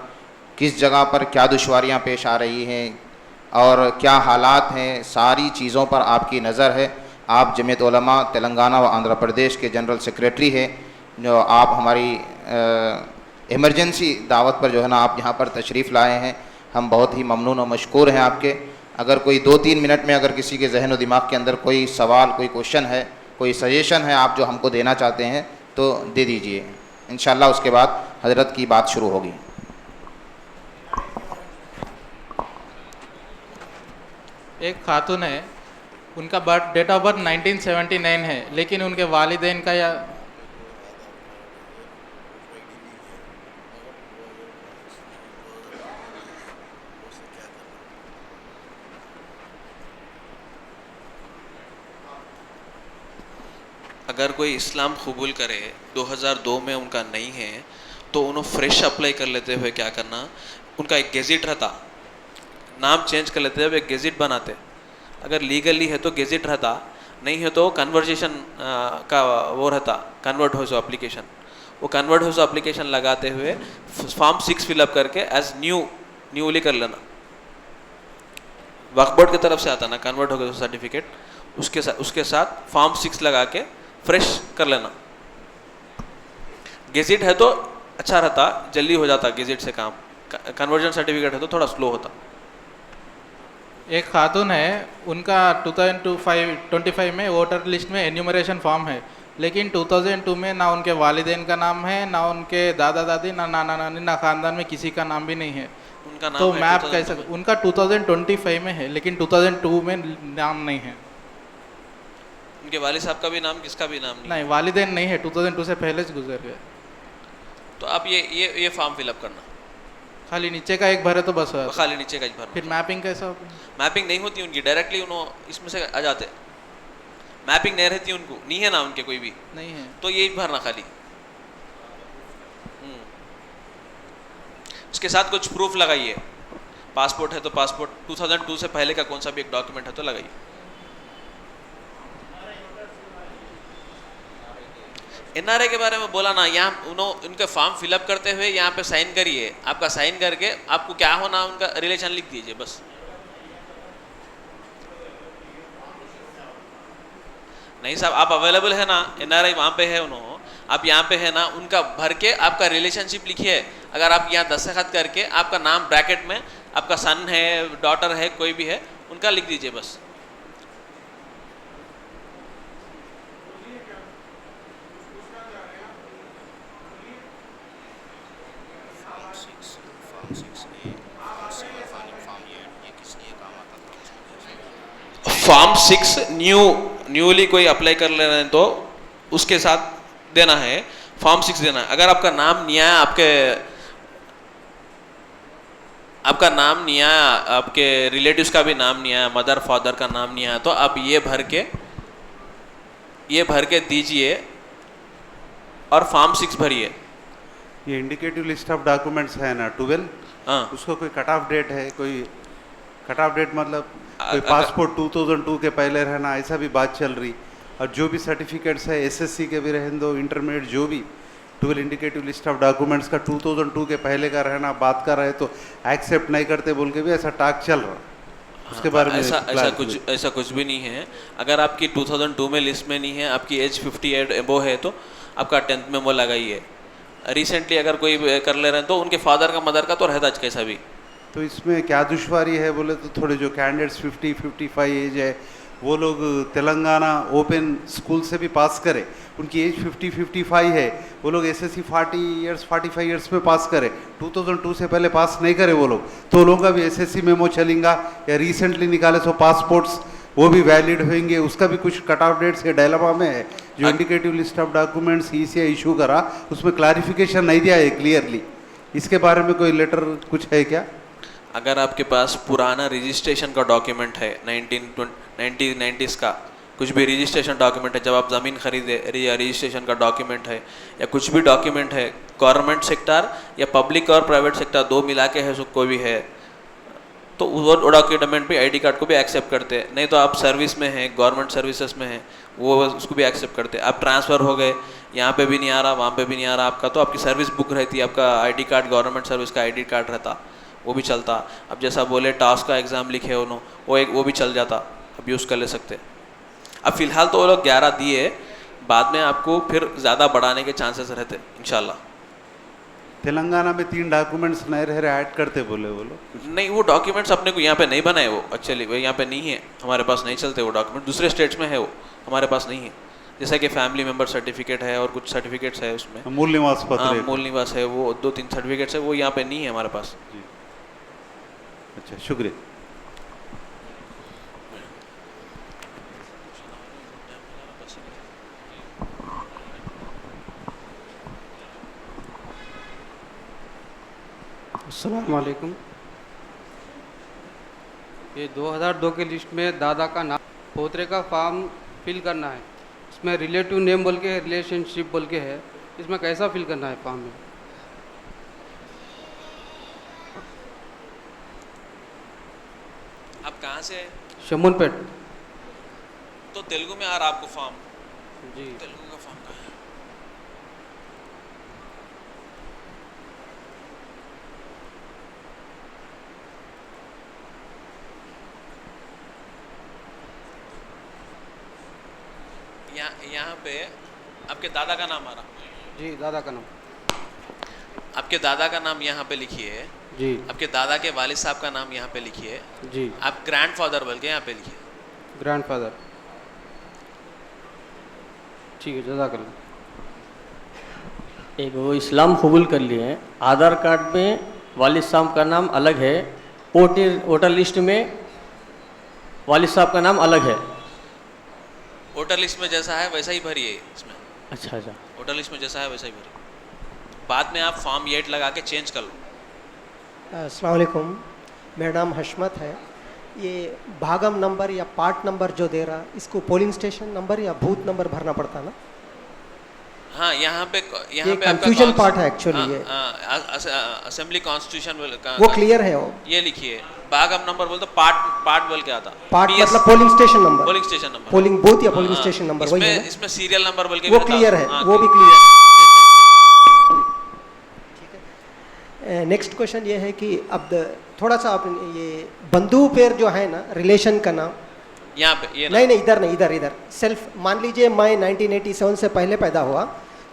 किस जगह पर क्या दुश्वारियाँ पेश आ रही हैं और क्या हालात हैं, सारी चीज़ों पर आपकी नज़र है। आप जमीयत उलमा तेलंगाना व आंध्र प्रदेश के जनरल सेक्रेटरी हैं, जो आप हमारी इमरजेंसी दावत पर जो है ना आप यहाँ पर तशरीफ़ लाए हैं, हम बहुत ही ममनून और मशकूर हैं आपके। अगर कोई 2-3 मिनट में अगर किसी के जहन और दिमाग के अंदर कोई सवाल, कोई क्वेश्चन है, कोई सजेशन है आप जो हमको देना चाहते हैं तो दे दीजिए, इंशाल्लाह उसके बाद हज़रत की बात शुरू होगी। एक खातून है, उनका डेट ऑफ बर्थ 1979 है, लेकिन उनके वालिदैन का या अगर कोई इस्लाम कबूल करे 2002 में उनका नहीं है तो उन्हें फ्रेश अप्लाई कर लेते हुए क्या करना, उनका एक गेजेट रहता, नाम चेंज कर लेते हुए एक गेजेट बनाते। अगर लीगली है तो गेजेट रहता, नहीं है तो कन्वर्जेशन का वो रहता, कन्वर्ट हाउस एप्लीकेशन। वो कन्वर्ट हाउस एप्लीकेशन लगाते हुए फॉर्म 6 फिलअप करके एज न्यूली कर लेना। वक्फ बोर्ड की तरफ से आता ना कन्वर्ट हाउस सर्टिफिकेट, उसके साथ फॉर्म 6 लगा के फ्रेश कर लेना। गेजेट है तो अच्छा रहता, जल्दी हो जाता गेजेट से काम। कन्वर्जन सर्टिफिकेट है तो थोड़ा स्लो होता। एक खातून है, उनका 2025 में वोटर लिस्ट में एन्यूमरेशन फॉर्म है, लेकिन 2002 में ना उनके वालिदैन का नाम है, ना उनके दादा दादी, ना नाना नानी, ना खानदान में किसी का नाम भी नहीं है। उनका नाम तो है मैप 2002 कैसे? में। उनका 2025 में है, लेकिन 2002 में नाम नहीं है। उनके वालिद साहब का भी नाम, किसका भी नाम नहीं। नहीं, वालिदैन नहीं है, 2002 से पहले से गुजर गए। तो आप ये फॉर्म फिलअप करना, खाली नीचे का एक भरे तो बस हो। खाली नीचे का ही भरना। फिर मैपिंग कैसा होगा? मैपिंग नहीं होती उनकी, डायरेक्टली उन्होंने इसमें से आ जाते। मैपिंग नहीं रहती उनको, नहीं है ना उनके कोई भी, नहीं है तो यही भरना खाली। उसके साथ कुछ प्रूफ लगाइए, पासपोर्ट है तो पासपोर्ट, 2002 से पहले का कौन सा भी एक डॉक्यूमेंट है तो लगाइए। एनआरआई के बारे में बोला ना, यहाँ उनके फॉर्म फिलअप करते हुए यहाँ पे साइन करिए, आपका साइन करके आपको क्या होना उनका रिलेशन लिख दीजिए बस। नहीं साहब, आप अवेलेबल है ना, एनआरआई वहाँ पे है, उन्होंने आप यहाँ पे है ना, उनका भर के आपका रिलेशनशिप लिखिए। अगर आप यहाँ दस्तखत करके आपका नाम ब्रैकेट में, आपका सन है, डॉटर है, कोई भी है, उनका लिख दीजिए बस। फॉर्म 6 न्यूली कोई अप्लाई कर ले रहे हैं तो उसके साथ देना है, फॉर्म 6 देना है। अगर आपका नाम नहीं आया, आपका नाम नहीं आया, आपके रिलेटिव्स का भी नाम नहीं आया, मदर फादर का नाम नहीं आया, तो आप ये भर के दीजिए और फॉर्म 6 भरिए। ये इंडिकेटिव लिस्ट ऑफ डॉक्यूमेंट्स है ना 12, उसको कोई कट ऑफ डेट है? कोई कट ऑफ डेट मतलब कोई पासपोर्ट 2002 के पहले रहना, ऐसा भी बात चल रही। और जो भी सर्टिफिकेट्स है एसएससी के भी रहने दो, इंटरमीडिएट जो भी 12 इंडिकेटिव लिस्ट ऑफ डॉक्यूमेंट्स का 2002 के पहले का रहना, बात कर रहे तो एक्सेप्ट नहीं करते बोल के भी ऐसा टाक चल रहा। उसके बारे में ऐसा कुछ भी नहीं है। अगर आपकी 2002 में लिस्ट में नहीं है, आपकी एज 58 एबो है तो आपका 10th मेमो लगाइए। रिसेंटली अगर कोई कर ले रहे हैं तो उनके फादर का मदर का तो रहता कैसा भी। तो इसमें क्या दुश्वारी है बोले तो थोड़े जो कैंडिडेट्स 50-55 एज है वो लोग तेलंगाना ओपन स्कूल से भी पास करें, उनकी एज 50-55 है, वो लोग एसएससी 45 ईयर्स में पास करें, 2002 से पहले पास नहीं करे वो लोग, तो लोगों का भी एसएससी मेमो चलेगा या रिसेंटली निकाले सो पासपोर्ट्स वो भी वैलिड होंगे। उसका भी कुछ कट ऑफ डेट्स के डायलेमा में है। जो indicative list of documents ECI issue करा उसमें क्लैरिफिकेशन नहीं दिया है क्लियरली, इसके बारे में कोई लेटर कुछ है क्या? अगर आपके पास पुराना रजिस्ट्रेशन का डॉक्यूमेंट है 1990s का, कुछ भी रजिस्ट्रेशन डॉक्यूमेंट है, जब आप ज़मीन खरीदे या रजिस्ट्रेशन का डॉक्यूमेंट है या कुछ भी डॉक्यूमेंट है, गवर्नमेंट सेक्टर या पब्लिक और प्राइवेट सेक्टर दो मिला के है, कोई भी है तो वो डॉक्यूमेंट भी आईडी कार्ड को भी एक्सेप्ट करते हैं। नहीं तो आप सर्विस में हैं, गवर्नमेंट सर्विसेज में हैं, वो उसको भी एक्सेप्ट करते हैं। आप ट्रांसफ़र हो गए, यहाँ पे भी नहीं आ रहा, वहाँ पे भी नहीं आ रहा आपका, तो आपकी सर्विस बुक रहती है, आपका आईडी कार्ड गवर्नमेंट सर्विस का आईडी कार्ड रहता, वो भी चलता। अब जैसा बोले टास्क का एग्ज़ाम लिखे उन्होंने, वो भी चल जाता, अब यूज़ कर ले सकते। अब फ़िलहाल तो वो लोग 11 दिए, बाद में आपको फिर ज़्यादा बढ़ाने के चांसेस रहते इंशाल्लाह। तेलंगाना में 3 डॉक्यूमेंट्स नए रह रहे ऐड करते बोले वो लोग। नहीं, वो डॉक्यूमेंट्स अपने को यहाँ पे नहीं बनाए, वो एक्चुअली वो यहाँ पे नहीं है, हमारे पास नहीं चलते वो डॉक्यूमेंट, दूसरे स्टेट्स में है वो, हमारे पास नहीं है। जैसा कि फैमिली मेंबर सर्टिफिकेट है और कुछ सर्टिफिकेट्स है उसमें, मूल निवास पत्र, मूल निवास है, वो 2-3 सर्टिफिकेट्स है, वो यहाँ पे नहीं है हमारे पास। अच्छा, शुक्रिया। अस्सलाम वालेकुम। ये 2002 के लिस्ट में दादा का नाम, पोतरे का फॉर्म फिल करना है, इसमें रिलेटिव नेम बोल के, रिलेशनशिप बोल के है, इसमें कैसा फिल करना है फॉर्म में? आप कहाँ से हैं? शमूनपेट। तो तेलुगु में आ रहा आपको फॉर्म? जी। तेलुगु का फॉर्म कहाँ है? यहाँ पे आपके दादा का नाम आ रहा? जी, दादा का नाम। आपके दादा का नाम यहाँ पे लिखिए जी। आपके दादा के वालिद साहब का नाम यहाँ पे लिखिए जी। आप ग्रैंडफादर बोल के यहाँ पे लिखिए ग्रैंडफादर। ठीक है, जज़ाकल्लाह। एक वो इस्लाम कबूल कर लिए हैं, आधार कार्ड में वालिद साहब का नाम अलग है, वोटर लिस्ट में वालिद साहब का नाम अलग है। वोटर लिस्ट में जैसा है वैसा ही भरिए इसमें। अच्छा अच्छा। वोटर लिस्ट में जैसा है वैसा ही भरिए, बाद में आप फॉर्म 8 लगा के चेंज कर लो। अस्सलाम वालेकुम, मेरा नाम हशमत है। ये भागम नंबर या पार्ट नंबर जो दे रहा, इसको पोलिंग स्टेशन नंबर या बूथ नंबर भरना पड़ता ना? हाँ, यहाँ पे कंफ्यूजन पार्ट है एक्चुअली। ये असेंबली कॉन्स्टिट्यूशन वो क्लियर है। वो ये लिखिए भागम नंबर बोल तो पार्ट बोल के आता। पार्ट मतलब polling station number. Polling station number, polling booth या पोलिंग स्टेशन नंबर, वही है ना? इसमें सीरियल नंबर बोल के वो क्लियर है, वो भी क्लियर है। नेक्स्ट क्वेश्चन ये है कि अब थोड़ा सा आप ये बंधु पेर जो है ना, रिलेशन का नाम यहाँ पे ये नहीं इधर नहीं, इधर सेल्फ। मान लीजिए मैं 1987 से पहले पैदा हुआ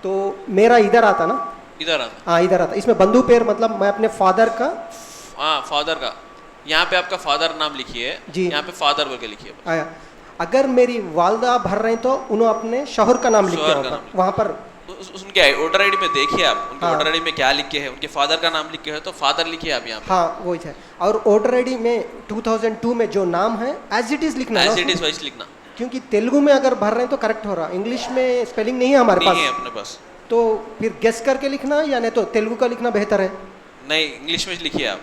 तो मेरा इधर आता ना? इधर आता। हाँ इधर आता। इसमें बंधु पेर मतलब मैं अपने फादर का, हाँ फादर का, यहाँ पे आपका फादर नाम लिखिए जी, यहाँ पे फादर बोल के लिखिए। आया। अगर मेरी वालदा भर रहे हैं तो उन्होंने अपने शौहर का नाम लिख दिया वहाँ पर। उनके वोटर आईडी में देखिए आप, उनके वोटर आईडी में क्या लिख के है, उनके फादर का नाम लिख के है तो फादर लिखिए आप यहाँ पे। हाँ वही है। और वोटर आईडी में 2002 में जो नाम है एज इट इज लिखना, एज इट इज वैसे लिखना, क्योंकि तेलुगु में अगर भर रहे हैं तो करेक्ट हो रहा, इंग्लिश में स्पेलिंग नहीं है हमारे पास, नहीं है अपने पास, तो फिर गेस करके लिखना या नहीं तो तेलुगु का लिखना बेहतर है? नहीं, इंग्लिश में लिखिए आप,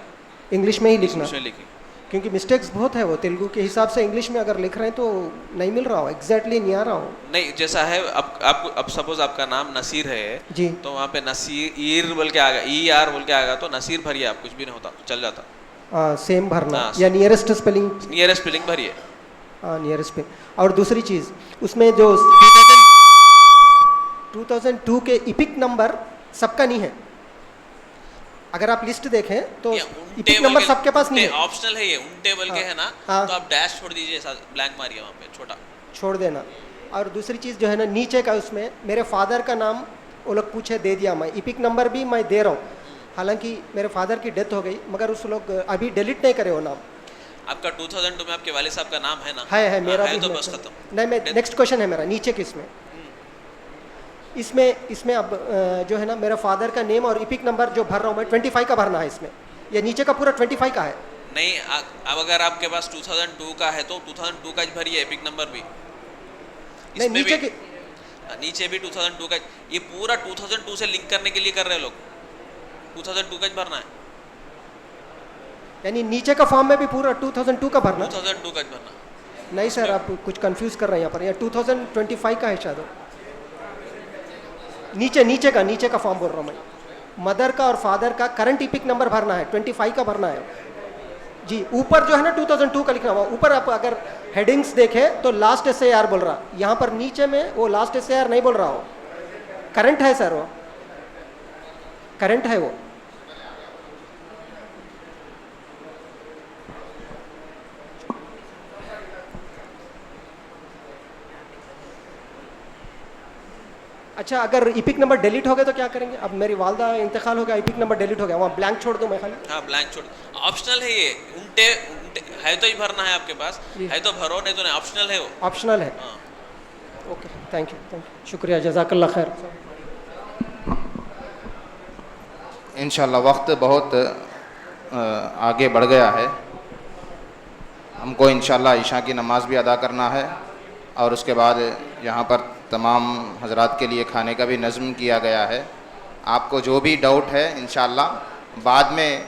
इंग्लिश में ही लिखना, लिखिए क्योंकि मिस्टेक्स बहुत है वो तेलुगु के हिसाब से। इंग्लिश में अगर लिख रहे हैं तो नहीं मिल रहा हो, एग्जैक्टली नहीं आ रहा हो। नहीं, जैसा है अब सपोज आपका नाम नसीर है जी, तो वहाँ पे नसीर बोल के आएगा, ER बोल के आएगा तो नसीर भरिए आप, कुछ भी नहीं होता, चल जाता। सेम भरना या नियरेस्ट स्पेलिंग भरिए। Nearest spelling. और दूसरी चीज़ उसमें जो 2002 के इपिक नंबर सबका नहीं है। अगर आप लिस्ट देखें तो इपिक नंबर सबके पास नहीं है, ऑप्शनल है ये, उन टेबल के है ना, तो आप डैश छोड़ दीजिए, ब्लैंक मारिए वहाँ पे, छोटा छोड़ देना। और दूसरी चीज़ जो है ना नीचे का, उसमें मेरे फादर का नाम वो लोग पूछे दे दिया, मैं इपिक नंबर भी मैं दे रहा हूँ, हालांकि मेरे फादर की डेथ हो गई, मगर उस लोग अभी डिलीट नहीं करे वो नाम। आपका 2002 में आपके वाले साहब का नाम है ना? है मेरा है भी तो बस खत्म। नहीं, मैं नेक्स्ट क्वेश्चन है मेरा नीचे किसमें, इसमें अब जो है ना मेरा फादर का नेम और इपिक नंबर जो भर रहा हूँ मैं 25 का भरना है इसमें, या नीचे का पूरा 25 का है? नहीं, अब अगर आपके पास 2002 का है तो 2002 का भरिए, एपिक नंबर भी। नहीं, नीचे भी 2002 का, ये पूरा 2002 से लिंक करने के लिए कर रहे लोग, 2002 का भरना है, यानी नीचे का फॉर्म में भी पूरा 2002 का भरना? 2002 का भरना। नहीं सर, आप कुछ कंफ्यूज कर रहे हैं यहाँ पर, या 2025 का है शायद। नीचे का फॉर्म बोल रहा हूँ मैं, मदर का और फादर का करंट इपिक नंबर भरना है, 25 का भरना है जी। ऊपर जो है ना 2002 का लिखना हुआ, ऊपर आप अगर हेडिंग्स देखें तो लास्ट SAR बोल रहा, यहाँ पर नीचे में वो लास्ट SAR नहीं बोल रहा हो, करंट है सर, वो करंट है वो। अच्छा, अगर इपिक नंबर डिलीट हो गया तो क्या करेंगे? अब मेरी वालदा इंतकाल हो गया, इपिक नंबर डिलीट हो गया, वहाँ ब्लैंक छोड़ दूँ मैं खाली? हाँ, ब्लैंक छोड़, ऑप्शनल है ये, उल्टे है तो ही भरना है आपके पास, है तो भरो, नहीं तो नहीं, ऑप्शनल है वो। ऑप्शनल है। ओके, थैंक यू, शुक्रिया, जज़ाकल्लाह खैर। इंशाल्लाह वक्त बहुत आगे बढ़ गया है, हमको इंशाल्लाह इशा की नमाज़ भी अदा करना है, और उसके बाद यहाँ पर तमाम हजरात के लिए खाने का भी नज़्म किया गया है। आपको जो भी डाउट है इंशाल्लाह बाद में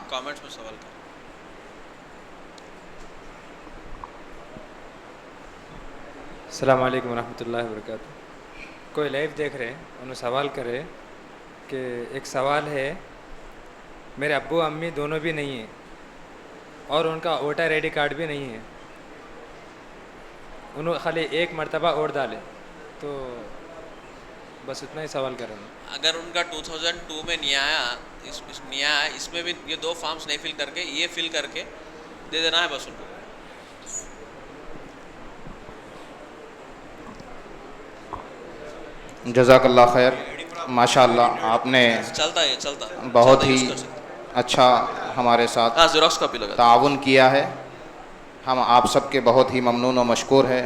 कमेंट्स में सवाल कर। अस्सलाम वालेकुम रहमतुल्लाहि व बरकातुहू। कोई लाइव देख रहे हैं, उन्हें सवाल करे कि एक सवाल है, मेरे अब्बू अम्मी दोनों भी नहीं हैं और उनका वोटर ID कार्ड भी नहीं है, उन्होंने खाली एक मरतबा और डाले, तो बस इतना ही सवाल कर रहे हैं। अगर उनका 2002 में नहीं आया, इसमें भी ये 2 फॉर्म्स नहीं फिल करके, ये फिल करके दे देना है बस उनको। जज़ाकल्लाह खैर, माशाअल्लाह आपने चलता है, चलता बहुत चलता, ही use कर सकते। अच्छा हमारे साथ हाँ, ज़ेरॉक्स कॉपी लगा ताउन किया है। हम आप सबके बहुत ही ममनून और मशकूर है।